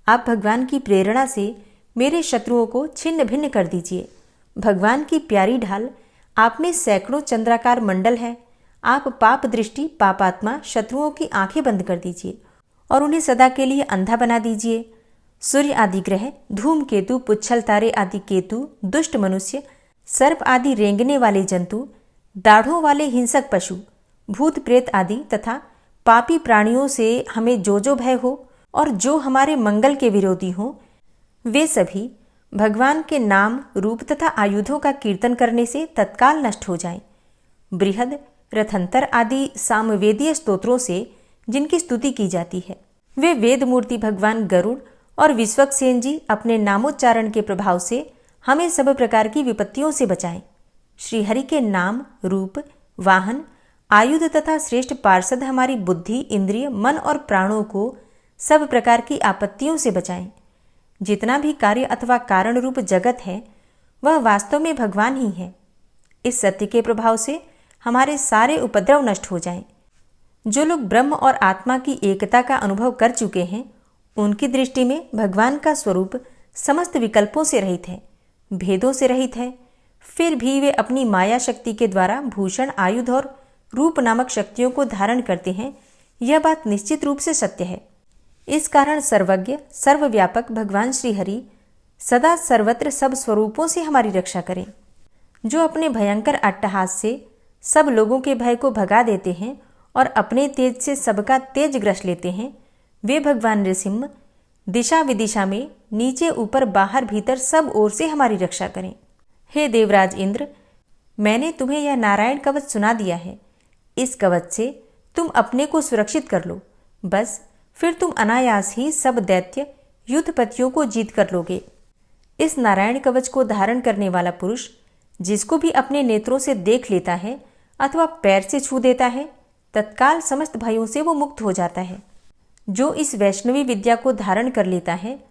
आप भगवान की प्रेरणा से मेरे शत्रुओं को छिन्न भिन्न कर दीजिए। भगवान की प्यारी ढाल, आप में सैकड़ों चंद्राकार मंडल है। आप पाप दृष्टि, पापात्मा शत्रुओं की आंखें बंद कर दीजिए और उन्हें सदा के लिए अंधा बना दीजिए। सूर्य आदि ग्रह, धूमकेतु, पुच्छल तारे आदि केतु, दुष्ट मनुष्य, सर्प आदि रेंगने वाले जंतु, दाढ़ों वाले हिंसक पशु, भूत प्रेत आदि तथा पापी प्राणियों से हमें जो भय हो और जो हमारे मंगल के विरोधी हों, वे सभी भगवान के नाम, रूप तथा आयुधों का कीर्तन करने से तत्काल नष्ट हो जाएं। बृहद, रथंतर आदि सामवेदीय स्तोत्रों से जिनकी स्तुति की जाती है, वे वेद मूर्ति भगवान गरुड़ और विश्वक्सेन जी अपने नामोच्चारण के प्रभाव से हमें सब प्रकार की विपत्तियों से बचाएं। श्रीहरि के नाम, रूप, वाहन, आयुध तथा श्रेष्ठ पार्षद हमारी बुद्धि, इंद्रिय, मन और प्राणों को सब प्रकार की आपत्तियों से बचाएं। जितना भी कार्य अथवा कारण रूप जगत है, वह वास्तव में भगवान ही है। इस सत्य के प्रभाव से हमारे सारे उपद्रव नष्ट हो जाएं। जो लोग ब्रह्म और आत्मा की एकता का अनुभव कर चुके हैं, उनकी दृष्टि में भगवान का स्वरूप समस्त विकल्पों से रहित है, भेदों से रहित है। फिर भी वे अपनी माया शक्ति के द्वारा भूषण, आयुध और रूप नामक शक्तियों को धारण करते हैं। यह बात निश्चित रूप से सत्य है। इस कारण सर्वज्ञ, सर्वव्यापक भगवान श्री हरि सदा सर्वत्र सब स्वरूपों से हमारी रक्षा करें। जो अपने भयंकर अट्टहास से सब लोगों के भय को भगा देते हैं और अपने तेज से सबका तेज ग्रस लेते हैं, वे भगवान नृसिंह दिशा विदिशा में, नीचे ऊपर, बाहर भीतर सब ओर से हमारी रक्षा करें। हे देवराज इंद्र, मैंने तुम्हें यह नारायण कवच सुना दिया है। इस कवच से तुम अपने को सुरक्षित कर लो। बस फिर तुम अनायास ही सब दैत्य युद्धपतियों को जीत कर लोगे। इस नारायण कवच को धारण करने वाला पुरुष जिसको भी अपने नेत्रों से देख लेता है अथवा पैर से छू देता है, तत्काल समस्त भयों से वो मुक्त हो जाता है। जो इस वैष्णवी विद्या को धारण कर लेता है,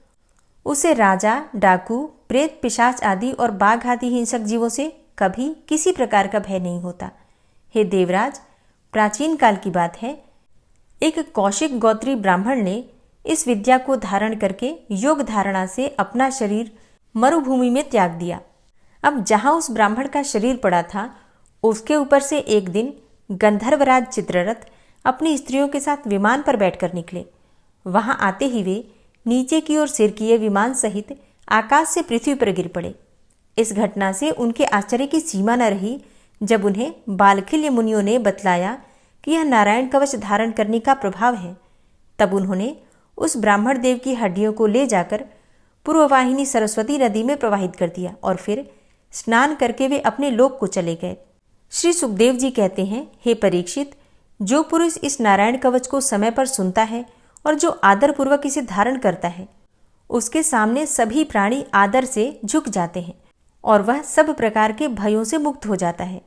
उसे राजा, डाकू, प्रेत, पिशाच आदि और बाघ आदि हिंसक जीवों से कभी किसी प्रकार का भय नहीं होता। हे देवराज, प्राचीन काल की बात है, एक कौशिक गोत्री ब्राह्मण ने इस विद्या को धारण करके योग धारणा से अपना शरीर मरुभूमि में त्याग दिया। अब जहां उस ब्राह्मण का शरीर पड़ा था, उसके ऊपर से एक दिन गंधर्वराज चित्ररथ अपनी स्त्रियों के साथ विमान पर बैठकर निकले। वहां आते ही वे नीचे की ओर सिर किए विमान सहित आकाश से पृथ्वी पर गिर पड़े। इस घटना से उनके आश्चर्य की सीमा न रही जब उन्हें बालखिल्य मुनियों ने बतलाया कि यह नारायण कवच धारण करने का प्रभाव है। तब उन्होंने उस ब्राह्मण देव की हड्डियों को ले जाकर पूर्ववाहिनी सरस्वती नदी में प्रवाहित कर दिया और फिर स्नान करके वे अपने लोक को चले गए। श्री सुखदेव जी कहते हैं, हे परीक्षित, जो पुरुष इस नारायण कवच को समय पर सुनता है और जो आदर पूर्वक इसे धारण करता है, उसके सामने सभी प्राणी आदर से झुक जाते हैं और वह सब प्रकार के भयों से मुक्त हो जाता है।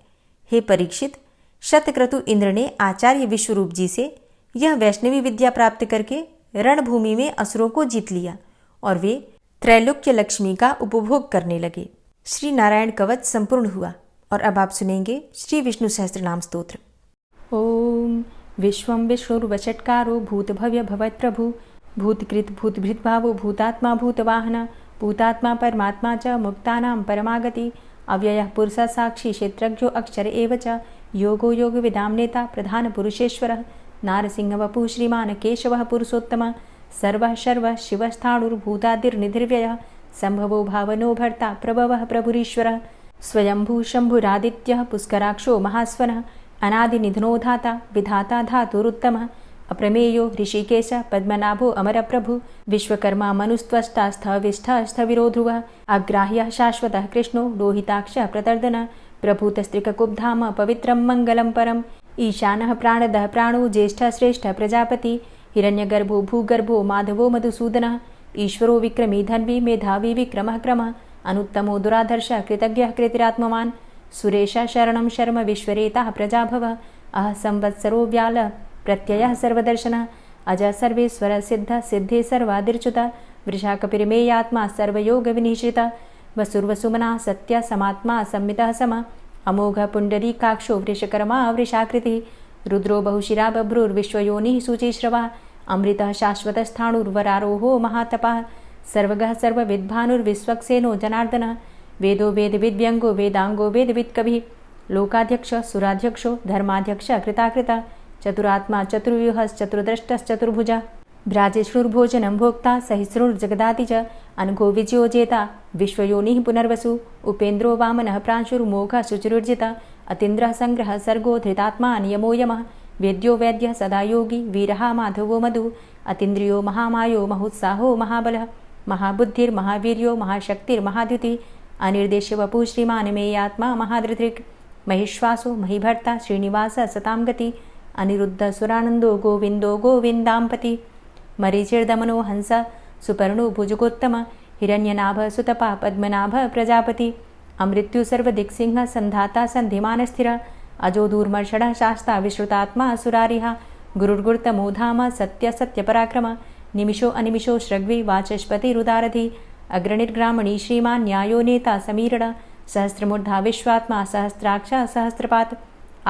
हे परीक्षित, शतक्रतु इंद्र ने आचार्य विश्वरूप जी से यह वैष्णवी विद्या प्राप्त करके रणभूमि में असुरों को जीत लिया और वे त्रैलोक्य लक्ष्मी का उपभोग करने लगे। श्री नारायण कवच संपूर्ण हुआ और अब आप सुनेंगे श्री विष्णु सहस्त्रनाम स्तोत्र। ओम विश्वं विष्णुर्वषट्कारो भूतभव्य भवत्प्रभु भूतकृत भूतभृद्भावो भूतात्मा भूतवाहन भूतात्मा परमात्मा च मुक्तानां परमागति अव्ययः पुरुषः साक्षी क्षेत्रज्ञो अक्षर एव च योगो योगविदां नेता प्रधान पुरुषेश्वरः नारसिंहवपुः श्रीमान् केशवः पुरुषोत्तमः सर्वः शर्वः शिवस्थाणुर्भूतादिर्निधिर्व्ययः संभवो भावनो भर्ता प्रभवः प्रभुरीश्वरः स्वयंभू शंभुरादित्यः पुष्कराक्षो महास्वनः अनादिनिधनो धाता विधाता धातुरुत्तमः अप्रमेयो ऋषिकेश पद्मनाभो अमरप्रभु विश्वकर्मा मनुस्त्वष्टा स्थविष्ठः स्थविरो ध्रुवः अग्राह्यः शाश्वतः कृष्णो लोहिताक्षः प्रतर्दनः प्रभूतस्त्रिककुब्धाम पवित्रं मङ्गलं परम् ईशानः प्राणदः प्राणो ज्येष्ठः श्रेष्ठः प्रजापति हिरण्यगर्भो भूगर्भो माधवो मधुसूदनः ईश्वरो विक्रमी धन्वी मेधावी विक्रमः क्रमः अनुत्तमो दुराधर्षः कृतज्ञः कृतिरात्मवान् सुरेश शरणं शर्म विश्वरेताः प्रजाभव अह संवत्सरो व्याल प्रत्ययः सर्वदर्शनः अज सर्वेश्वर सिद्ध सिद्धे सर्वादिर्च्युत वृषाकपिर्मेयात्मा सर्वयोगविनिश्रित वसुर्वसुमना सत्य समात्मा संमितः सम अमोघ पुण्डरीकाक्षो वृषकर्मा वृषाकृतिः रुद्रो बहुशिरा बभ्रुर्विश्वयोनिः शुचिश्रवा अमृतः शाश्वतस्थाणुर्वरारोहो महातपः सर्वगः सर्वविद्भानुर्विश्वक्सेनो जनार्दनः वेदो वेदविद्व्यङ्गो वेदाङ्गो वेदवित्कविः लोकाध्यक्ष सुराध्यक्षो धर्माध्यक्ष कृताकृता चतुरात्मा चतुर्व्यूहश्चतुर्द्रष्टश्चतुर्भुजा भ्राजिष्णुर्भोजनं भोक्ता सहिष्णुर्जगदाति च अनघो विजयो जेता विश्वयोनिः पुनर्वसु उपेन्द्रो वामनः प्रांशुर्मोघः शुचिरुर्जिता अतीन्द्रः संग्रहः सर्गो धृतात्मा नियमो यमः वेद्यो वैद्यः सदा योगी वीरः माधवो मधु अतीन्द्रियो महामायो महोत्साहो महाबलः महाबुद्धिर्महावीर्यो महाशक्तिर्महाद्युतिः अनिर्देश्य वपुः श्रीमान् मेयात्मा महाधृतिर् महिश्वासो महिभर्ता श्रीनिवास सतां गति अनिरुद्ध सुरानन्दो गोविन्दो गोविन्दाम्पति मरीचिर्दमनो हंस सुपर्णो भुजगोत्तम हिरण्यनाभ सुतपा पद्मनाभ प्रजापति अमृत्यु सर्वदिक्सिंह संधाता संधिमानस्थिर अजो दूर्मर्षणः शास्ता विश्रुतात्मा सुरारिः गुरुर्गुर्तमो धाम सत्य सत्यपराक्रम निमिषो अनिमिषो श्रग्वी वाचस्पतिरुदारधि अग्रणिर्ग्रामणी श्रीमान् न्यायो नेता समीरण सहस्रमूर्धा विश्वात्मा सहस्राक्ष सहस्रपात्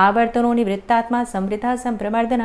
आवर्तनो निवृत्तात्मा संवृतः संप्रमर्दन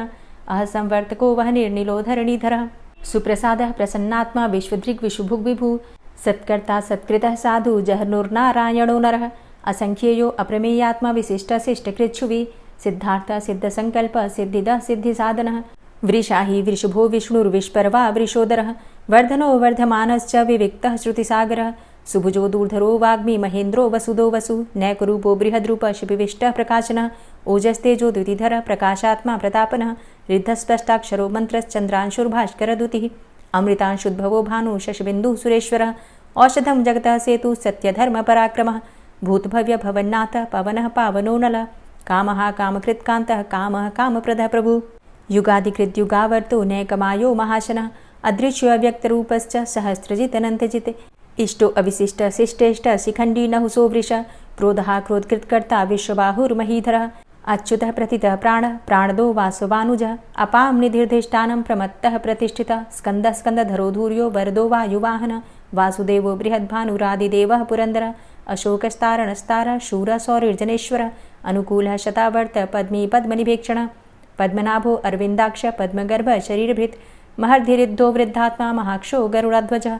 अह संवर्तको वहनिर्निलोधरणीधरः सुप्रसादः प्रसन्नात्मा विश्वदृग् विशुभुग् विभु सत्कर्ता सत्कृतः साधु जहर्नुर्नारायणो नरः असंख्येयो अप्रमेयात्मा विशिष्टशिष्टकृच्छुवि सिद्धार्थ सिद्धसंकल्प सिद्धिदः सिद्धिसाधनः वृषाहि वृषभो विष्णुर्विष्पर्वा वृषोदरः वर्धनो वर्धमानश्च विविक्तः श्रुतिसागरः सुभुजो दूर्धरो वाग्मी महेन्द्रो वसुदो वसु नैकरूपो बृहद्रूप शिपिविष्टः प्रकाशनः ओजस्तेजो द्युतिधर प्रकाशात्मा प्रतापनः रिद्धस्पष्टाक्षरो मन्त्रश्चन्द्रांशुर्भास्करदुतिः अमृतांशुद्भवो भानु शशबिन्दुः सुरेश्वरः औषधं जगतः सेतु सत्यधर्मपराक्रमः भूतभव्य भवन्नाथ पवनः पावनो नलः कामः कामकृत्कान्तः कामः कामप्रदः प्रभु युगादिकृद्युगावर्तो नैकमायो महाशनः अदृश्यो अव्यक्तरूपश्च सहस्रजितनन्तजित् इष्टो अविशिष्ट शिष्टेष्ट शिखण्डी नहुसो वृष क्रोधः क्रोधकृत्कर्ता विश्वबाहुर्महीधरः अच्युतः प्रतितः प्राणः प्राणदो वासवानुजः अपां निधिर्धिष्ठानं प्रमत्तः प्रतिष्ठितः स्कन्दः स्कन्दधरो धूर्यो वरदो वायुवाहनः वासुदेवो बृहद्भानुरादिदेवः पुरन्दरः अशोकस्तारणस्तारः शूरः सौरिर्जनेश्वरः अनुकूलः शतावर्त पद्मी पद्मनिभेक्षणः पद्मनाभो अरविन्दाक्ष पद्मगर्भ शरीरभृत् महर्धिरिद्धो वृद्धात्मा महाक्षो गरुडाध्वजः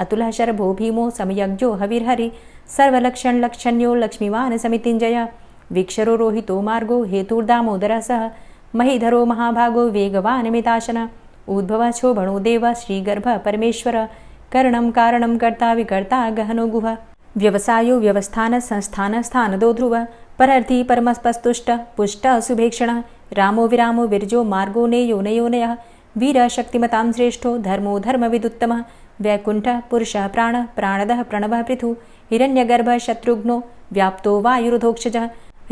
अतुलः शरभो भीमो समयज्ञो हविर्हरि सर्वलक्षणलक्षण्यो लक्ष्मीवान् समितिञ्जयः वीक्षरो रोहितो मार्गो हेतुर्दामोदरः सः महीधरो महाभागो वेगवान् मिताशनः उद्भवः क्षोभणो देवः श्रीगर्भः परमेश्वरः करणं कारणं कर्ता विकर्ता गहनो गुहः व्यवसायो व्यवस्थान संस्थान स्थानदो ध्रुवः परर्थी परमस्पस्तुष्टः पुष्टः सुभेक्षणः रामो विरामो विरजो मार्गो नेयो नयोनयः वीरः शक्तिमतां श्रेष्ठो धर्मो धर्मविदुत्तमः वैकुण्ठः पुरुषः प्राणः प्राणदः प्रणवः पृथुः हिरण्यगर्भः शत्रुघ्नो व्याप्तो वायुरुधोक्षजः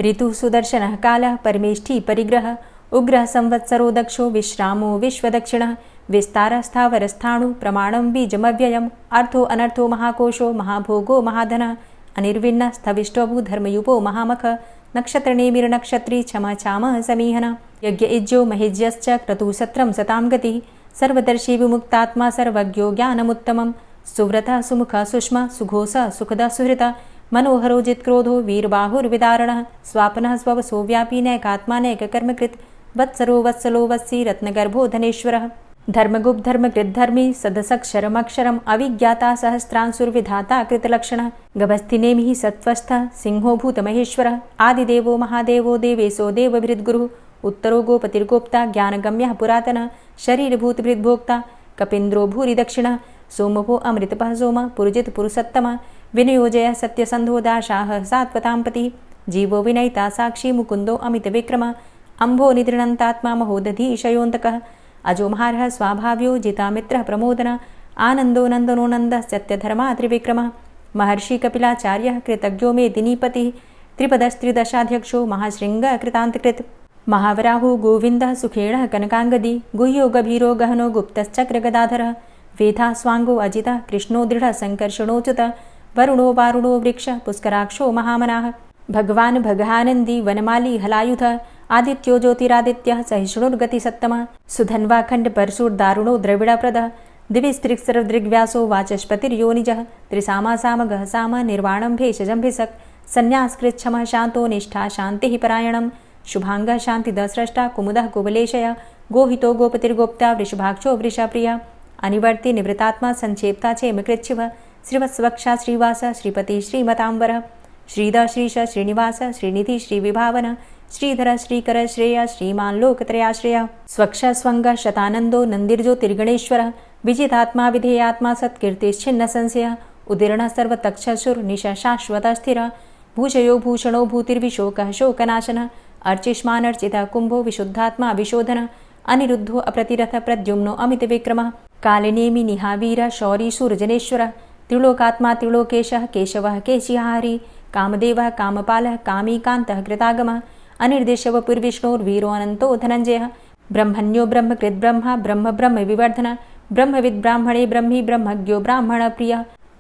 ऋतुः सुदर्शनः कालः परमेष्ठी परिग्रहः उग्रः संवत्सरो दक्षो विश्रामो विश्वदक्षिणः विस्तारः स्थावरस्थाणु प्रमाणं बीजमव्ययम् अर्थो अनर्थो महाकोशो महाभोगो महाधनः अनिर्विण्णः स्थविष्टोभू धर्मयुपो महामख नक्षत्रनेमिर्नक्षत्री क्षमा चामः समीहनः यज्ञ इज्यो महेज्यश्च क्रतुसत्रं सतां गतिः सर्वदर्शी विमुक्तात्मा सर्वज्ञो ज्ञानमुत्तमं सुव्रतः सुमुखः सुष्मा सुघोषः सुखदः सुहृतः मनोहरो जित्क्रोधो वीरबाहुर्विदारणः स्वापनः स्ववसो व्यापी नैकात्मा नैककर्मकृत् वत्सरो वत्सलो वत्सी रत्नगर्भो धनेश्वरः धर्मगुप्त धर्मकृद्धर्मी सदसक्षरमक्षरम् अविज्ञाता सहस्रांशुर्विधाता कृतलक्षणः गभस्तिनेमिः सत्त्वस्थः सिंहो भूतमहेश्वरः आदिदेवो महादेवो देवेशो देवभृद्गुरुः उत्तरो गोपतिर्गोप्ता ज्ञानगम्यः पुरातनः शरीरभूतभृद्भोक्ता कपीन्द्रो भूरि दक्षिणः सोमभो अमृतपः सोमः पुरुजित पुरुषोत्तमः विनियोजयः सत्यसन्धो दाशाः सात्वताम्पतिः जीवो विनयिता साक्षी मुकुन्दो अमितविक्रमः अम्भो निदृणन्तात्मा महोदधीशयोऽन्तकः अजोमहारः स्वाभाव्यो जितामित्रः प्रमोदनः आनन्दो नन्दनो नन्दः सत्यधर्मा त्रिविक्रमः महर्षि कपिलाचार्यः कृतज्ञो मेदिनीपतिः त्रिपदस्त्रिदशाध्यक्षो महाशृङ्गः कृतान्तकृत् महावराहो गोविन्दः सुखेणः कनकाङ्गदी गुह्यो गभीरो गहनो गुप्तश्चक्रगदाधरः वेधा स्वांगो अजितः कृष्णो दृढ़ संकर्षणोच्युत वरुणो वारुणो वृक्ष पुष्कराक्षो महामनाः भगवान् भगानंदी वनमाली हलायुध आदित्यो ज्योतिरादित्यः सहिष्णुर्गति सत्तमः सुधन्वा खंड परशुर्दारुणो द्रविड़प्रदः दिविस्त्रिक्सर्वदृग्व्यासो वाचस्पतिर्योनिजः त्रिसामा सामगः साम निर्वाणं भेषजं भिसक् संन्यासकृच्छमः शांतो निष्ठा शांतिः परायणं शुभांगः शांतिदस्रष्टा कुमुदः कुवलेशय गोहितो गोपतिर्गोप्ता वृषभाक्षो वृषाप्रिया अनिवर्ति निवृतात्मा संक्षेप्ता चेमकृच्छिव श्रीवत्स्वक्षा श्रीवास श्रीपति श्रीमतांबर श्रीद श्रीश श्रीनिवास श्रीनिधि श्रीविभावन श्रीधर श्रीकर श्रेय श्रीमान लोकत्रयाश्रय स्वक्ष स्वंग शतानंदो नंदिर्ज्योतिर्गणेश्वर विजितात्मा विधेयात्मा सत्कीर्तिश्छिन्न संशय उदीर्ण सर्वतक्षसुर निशा शाश्वत स्थिर भूषयो भूषणो भूतिर्विशोकः शोकनाशन अर्चिष्मान अर्चित कुंभो विशुद्धात्मा विशोधन अनिरुद्धो अप्रतिरथ प्रद्युम्नो अमित विक्रम कालिनेमि निहावीर शौरी सूर्जनेश्वर त्रिलोकात्मा त्रिलोकेशः केशवः केशिहारी कामदेवः कामपालः कामीकान्तः कृतागमः अनिर्देशव पुर्विष्णोर्वीरो अनंतो धनंजयः ब्रह्मण्यो ब्रह्मकृद्ब्रह्मा ब्रह्म ब्रह्म विवर्धन ब्रह्मविद् ब्राह्मणे ब्रह्मी ब्रह्मज्ञो ब्राह्मण प्रिय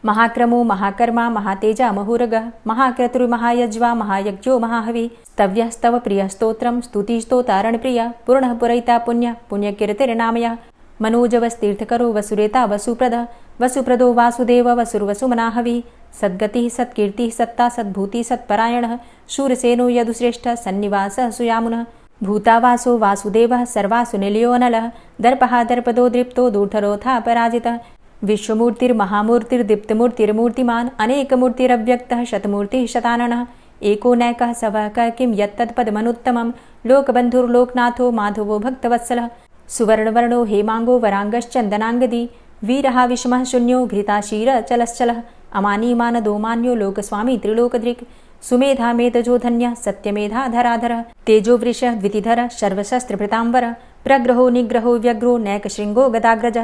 महाक्रमो महाकर्मा महातेजा महुरगः महाक्रतुर्महायज्वा महायज्ञो महाहवि स्तव्यस्तव प्रिय स्तोत्रं स्तुतिस्तोतारण प्रिय पूर्णः पुरैता पुण्य पुण्यकीर्तिर्नामयः मनोजवस्तीर्थकरो वसुरेता वसुप्रद वसुप्रदो वासुदेव वसुर्वसुमनाहवि सद्गतिः सत्कीर्तिः सत्ता सद्भूति सत्परायणः शूरसेनो यदुश्रेष्ठः सन्निवासः सुयामुनः भूतावासो वासुदेवः सर्वासु निलयो नलः दर्पः दर्पदो दृप्तो दूर्धरोथा पराजितः विश्वमूर्तिर्महामूर्तिर्दीप्तमूर्तिर्मूर्तिमान् अनेकमूर्तिरव्यक्तः शतमूर्तिः शताननः एको नैकः सवः किं यत्तत्पदमनुत्तमं लोकबन्धुर्लोकनाथो माधवो भक्तवत्सलः सुवर्णवर्णो हेमांगो वरांगश्चन्दनांगदी वीरः विषमः शून्यो घृताशीर चलश्चलः अमानीमानदो मान्यो लोकस्वामी त्रिलोकदृक् सुमेधा मेधजो धन्य सत्यमेधा धराधर तेजो वृष द्वितिधर सर्वशस्त्रभृतांबर प्रग्रहो निग्रहो व्यग्रो नैकशृंगो गदाग्रज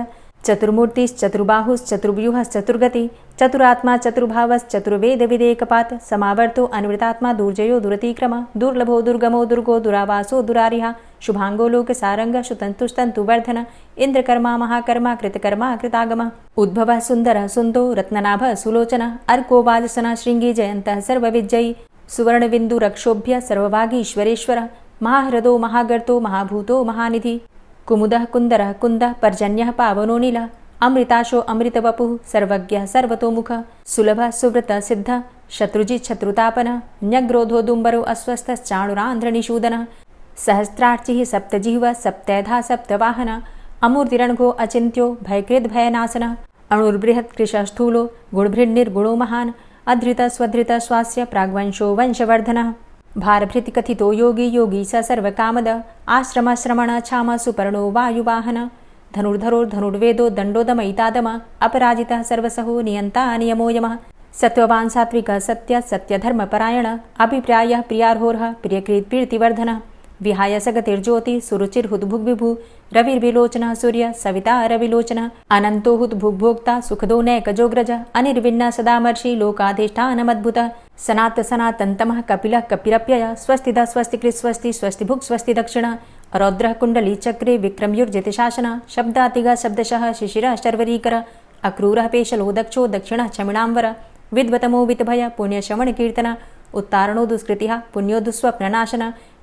चतुर्मूर्तिश्चतुर्बाहुश्चतुर्व्यूहश्चतुर्गति चतुरात्मा चतुर्भावश्चतुर्वेद विदेकपात समावर्तो अनिवृतात्मा दुर्जयो दुरतिक्रम दुर्लभो दुर्गमो दुर्गो दुरावासो दुरारिहा शुभांगो लोक सारंग सुतंतुस्तंतुवर्धन इंद्रकर्मा महाकर्मा कृतकर्मा कृतागम उद्भव सुंदर सुंदो रत्ननाभ सुलोचन अर्को वाजसन श्रृंगी जयंत सर्वविजयी सुवर्णबिंदु रक्षोभ्य सर्वभागीश्वरेश्वर महाह्रदो महागर्तो महाभूतो महानिधि कुमुदः कुंदरः कुंदः पर्जन्यः पावनो नीलः अमृताशो अमृतवपुः सर्वज्ञः सर्वतोमुख सुलभः सुव्रत सिद्ध शत्रुजित् शत्रुतापनः न्यग्रोधो दुम्बरो अस्वस्थश्चाणुरान्ध्रनिषूदनः सहस्रार्चिः सप्तजिह्व सप्तैधा सप्तवाहन अमूर्तिरणघो अचिन्त्यो भयकृद्भयनाशनः अणुर्बृहत् कृशस्थूलो गुणभृन्निर्गुणो महान् अधृत स्वधृत स्वास्य प्राग्वंशो वंशवर्धनः भारभृति कथितो योगी योगी स सर्वकामद आश्रम श्रमण छाम सुपर्णो वायुवाहन धनुर्धरोर्धनुर्वेदो दण्डोदमयितादम अपराजितः सर्वसहो नियन्ता नियमो यमः सत्त्ववान् सात्विकः सत्य सत्यधर्मपरायण अभिप्रायः प्रियार्होर्ह प्रियकृत् प्रीतिवर्धनः विहाय सगतिर्ज्योति सुरुचिर्हुद्भुग्विभु रविर्विलोचनः सूर्य सविता रविलोचनः अनन्तो हुद्भुग्भोक्ता सुखदो नैकजोग्रज अनिर्विण्ण सदामर्षि लोकाधिष्ठानमद्भुतः सनात सनातन्तमः कपिलः कपिरप्यय स्वस्तिदा स्वस्तिकृत् स्वस्ति स्वस्तिभुक् स्वस्ति दक्षिण रौद्रः कुण्डली चक्रे विक्रमयुर्जित शासन शब्दातिग शब्दशः शिशिरः शर्वरीकर अक्रूरः पेशलो दक्षो दक्षिणः क्षमिणाम्बर विद्वतमो वितभय पुण्यश्रवण कीर्तन उत्तारणो दुष्कृतिः पुण्यो दुःस्वप्ननाशन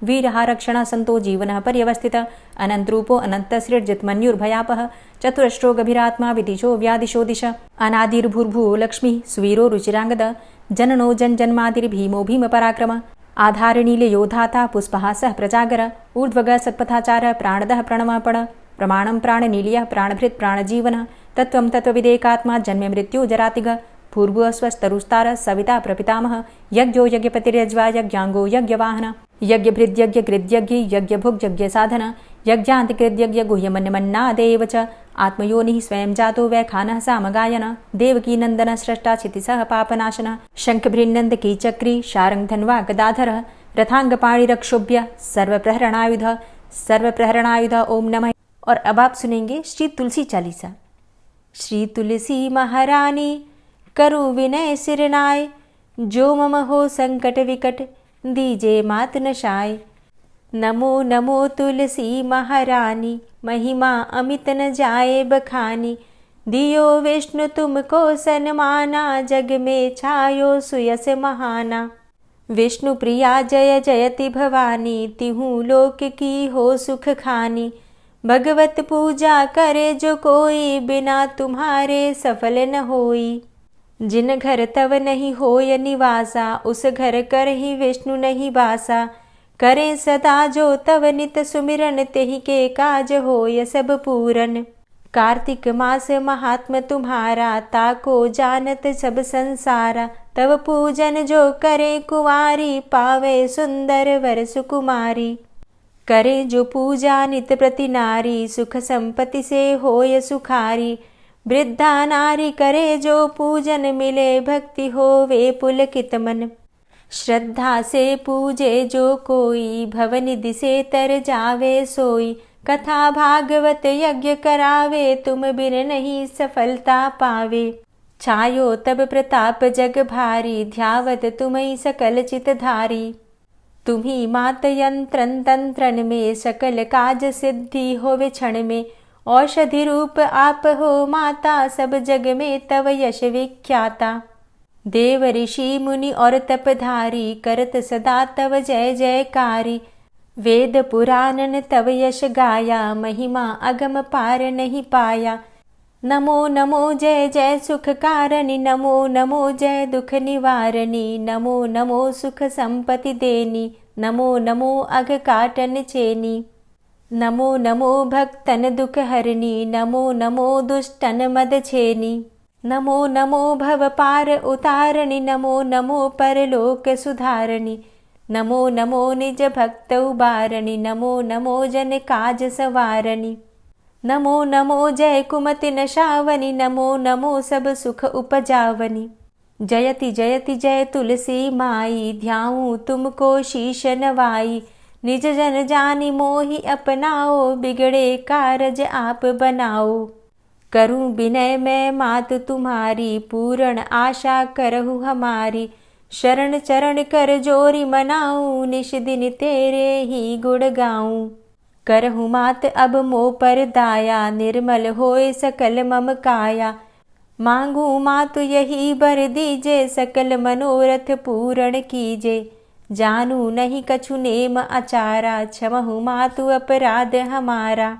वीरः रक्षणः सन्तो जीवनः पर्यवस्थित अनन्तरूपो अनन्तसृर्जितमन्युर्भयापः चतुरश्रो गभीरात्मा विदिशो व्यादिशो दिश अनादिर्भूर्भुवो लक्ष्मी सुवीरो रुचिराङ्गद जननो जन्मादिर्भीमो भीमपराक्रम आधारनीलयोधाता पुष्पहासः प्रजागर ऊर्ध्वग सत्पथाचार प्राणदः प्रणमपण प्रमाणं प्राणनीलयः प्राणभृत् प्राणजीवन तत्त्वं तत्त्वविदेकात्मा जन्म मृत्यु जरातिग भूर्भुवः स्वस्तरुस्तार सविता प्रपितामह यज्ञो यज्ञपतिर्यज्वा यज्ञाङ्गो यज्ञवाहन यज्ञभृद्यज्ञकृद्यज्ञ यज्ञभुग्यज्ञसाधन यज्ञान्तकृद्यज्ञ गुह्यमन्यमन्नादेव च आत्मयोनिः स्वयं जातो वैखानः सामगायन देवकी नन्दन स्रष्टा क्षितिसः पापनाशन शङ्खभृन्नन्द कीचक्री शारङ्गधन्वा गदाधरः रथांगपाणिरक्षोभ्य सर्वप्रहरणायुध ओम नमः। और अब आप सुनेंगे श्री तुलसी चालीसा। श्री तुलसी महारानी करु विनय सिरनाय, जो मम हो संकट विकट दीजे मात नशाय। नमो नमो तुलसी महारानी, महिमा अमित न जाए बखानी। दियो विष्णु तुमको सन्माना, जग में छायो सुयस महाना। विष्णु प्रिया जय जयति भवानी, तिहु लोक की हो सुख खानी। भगवत पूजा करे जो कोई, बिना तुम्हारे सफल न होई। जिन घर तव नहीं होय निवासा, उस घर कर ही विष्णु नहीं बासा। करें सदा जो तव नित सुमिरन, तेहि के काज होय सब पूरन। कार्तिक मास महात्म तुम्हारा, ताको जानत सब संसारा। तव पूजन जो करे कुंवारी, पावे सुंदर वर सुकुमारी। करे जो पूजा नित प्रति नारी, सुख संपत्ति से होय सुखारी। वृद्धा नारी करे जो पूजन, मिले भक्ति होवे पुलकित मन। श्रद्धा से पूजे जो कोई, भवनिधि से तर जावे सोई। कथा भागवत यज्ञ करावे, तुम बिन नहीं सफलता पावे। छायो तब प्रताप जग भारी, ध्यावत तुम्हीं सकल चित धारी। तुम्ही मात यंत्रन तंत्रन में, सकल काज सिद्धि होवे क्षण में। औषधि रूप आप हो माता, सब जग में तव यश विख्याता। देव ऋषि मुनि और तपधारी, करत सदा तव जय जयकारी। वेद पुराणन तव यश गाया, महिमा अगम पार नहीं पाया। नमो नमो जय जय सुख कारणी, नमो नमो जय दुख निवारणी। नमो नमो सुख संपत्ति देनी, नमो नमो अघ काटन चेनी। नमो नमो भक्तन दुख हरणी, नमो नमो दुष्टन मद छेनी। नमो नमो भव पार उतारणी, नमो नमो परलोक सुधारणी। नमो नमो निज भक्त उबारणी, नमो नमो जन काज सवारणी। नमो नमो जय कुमति नशावनी, नमो नमो सब सुख उपजावनी। जयति जयति जय तुलसी माई, ध्याऊं तुमको शीश नवाई। निज जन जानी मोहि अपनाओ, बिगड़े कारज आप बनाओ। करूं विनय मैं मात तुम्हारी, पूर्ण आशा करहु हमारी। शरण चरण कर जोरी मनाऊं, निश दिन तेरे ही गुण गाऊं। करहु मात अब मोह पर दाया, निर्मल होए सकल मम काया। मांगू मातु यही बर दीजे, सकल मनोरथ पूर्ण कीजे। जानू नहीं कछु नेम आचारा, क्षमहु मातु अपराध हमारा।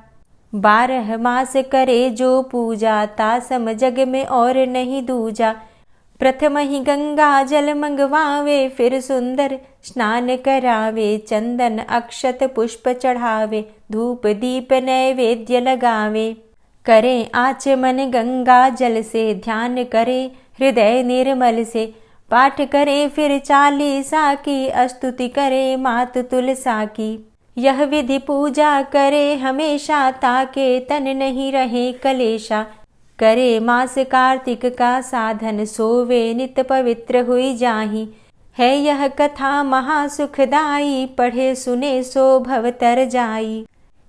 12 मास करे जो पूजा, तासम जग में और नहीं दूजा। प्रथम ही गंगा जल मंगवावे, फिर सुंदर स्नान करावे। चंदन अक्षत पुष्प चढ़ावे, धूप दीप नैवेद्य लगावे। करें आचमन गंगा जल से, ध्यान करे हृदय निर्मल से। पाठ करे फिर 40 की, स्तुति करे मात तुलसा की। यह विधि पूजा करे हमेशा, ताके तन नहीं रहे कलेशा। करे मास कार्तिक का साधन, सोवे नित पवित्र हुई जाहि। है यह कथा महासुखदाई, पढ़े सुने सो भव तर जाई।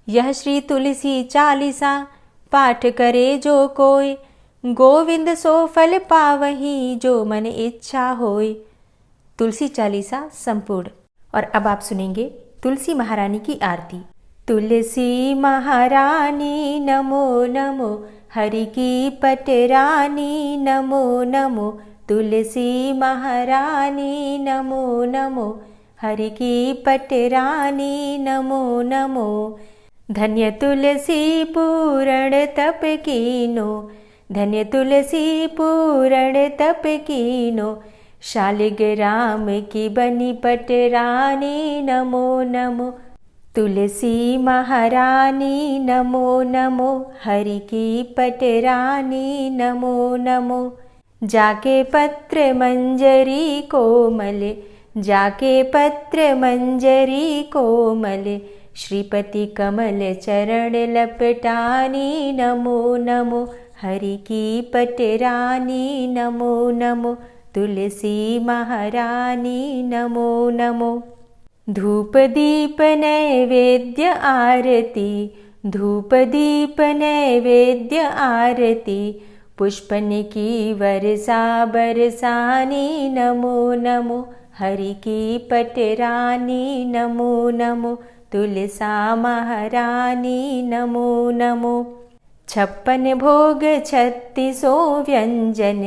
यह श्री तुलसी 40 पाठ करे जो कोय, गोविंद सो फल पावही, जो मन इच्छा होय। तुलसी 40 संपूर्ण। और अब आप सुनेंगे तुलसी महारानी की आरती। तुलसी महारानी नमो नमो, हरि की पटरानी नमो नमो। तुलसी महारानी नमो नमो, हरि की पटरानी नमो नमो। धन्य तुलसी पूर्ण तप कीनो, धन्य तुलसी पूर्ण तप कीनो। शालिग्राम की बनी पटरानी नमो नमो। तुलसी महारानी नमो नमो, हरि की पटरानी नमो नमो। जाके पत्र मंजरी कोमल, जाके पत्र मंजरी कोमल। श्रीपति कमल चरण लपटानी नमो नमो, हरि की पटरानी नमो नमो। तुलसी महारानी नमो नमो। धूप दीप नैवेद्य आरती, धूप दीप नैवेद्य आरती। पुष्पन की वर्षा बरसानी नमो नमो, हरि की पटरानी नमो नमो। तुलसा महारानी नमो नमो। 56 भोग 36 व्यंजन,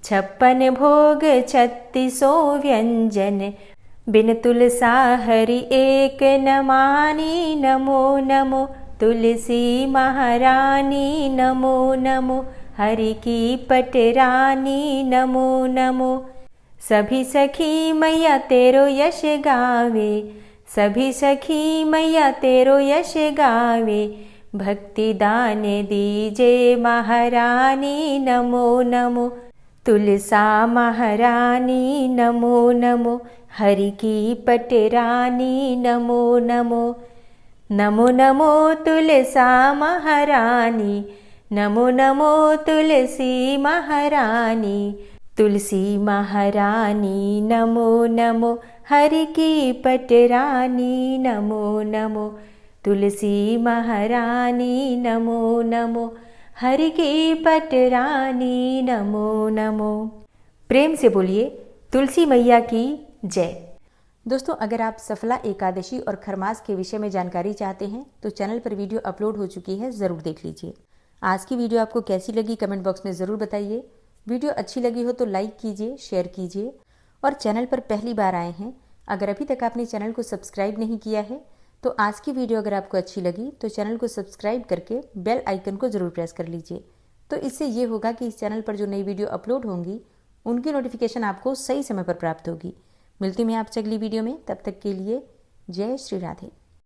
56 भोग 36 व्यंजन, बिन तुलसा हरि एक न मानी। नमो नमो तुलसी महारानी, नमो नमो हरि की पटरानी, नमो नमो। सभी सखी मैया तेरो यश गावे, सभी सखी मैया तेरो यश गावे, भक्ति दान दीजे महारानी, नमो नमो तुलसा महारानी, नमो नमो हरि की पटरानी, नमो नमो। नमो नमो तुलसा महारानी, नमो नमो तुलसी महारानी, तुलसी महारानी, नमो नमो हरि की पटरानी, नमो नमो तुलसी महारानी, नमो नमो हरि की पटरानी, नमो नमो। प्रेम से बोलिए तुलसी मैया की जय। दोस्तों, अगर आप सफला एकादशी और खरमास के विषय में जानकारी चाहते हैं तो चैनल पर वीडियो अपलोड हो चुकी है, ज़रूर देख लीजिए। आज की वीडियो आपको कैसी लगी कमेंट बॉक्स में ज़रूर बताइए। वीडियो अच्छी लगी हो तो लाइक कीजिए, शेयर कीजिए, और चैनल पर पहली बार आए हैं, अगर अभी तक आपने चैनल को सब्सक्राइब नहीं किया है तो आज की वीडियो अगर आपको अच्छी लगी तो चैनल को सब्सक्राइब करके बेल आइकन को ज़रूर प्रेस कर लीजिए। तो इससे ये होगा कि इस चैनल पर जो नई वीडियो अपलोड होंगी उनकी नोटिफिकेशन आपको सही समय पर प्राप्त होगी। मिलती हूँ मैं आपसे अगली वीडियो में, तब तक के लिए जय श्री राधे।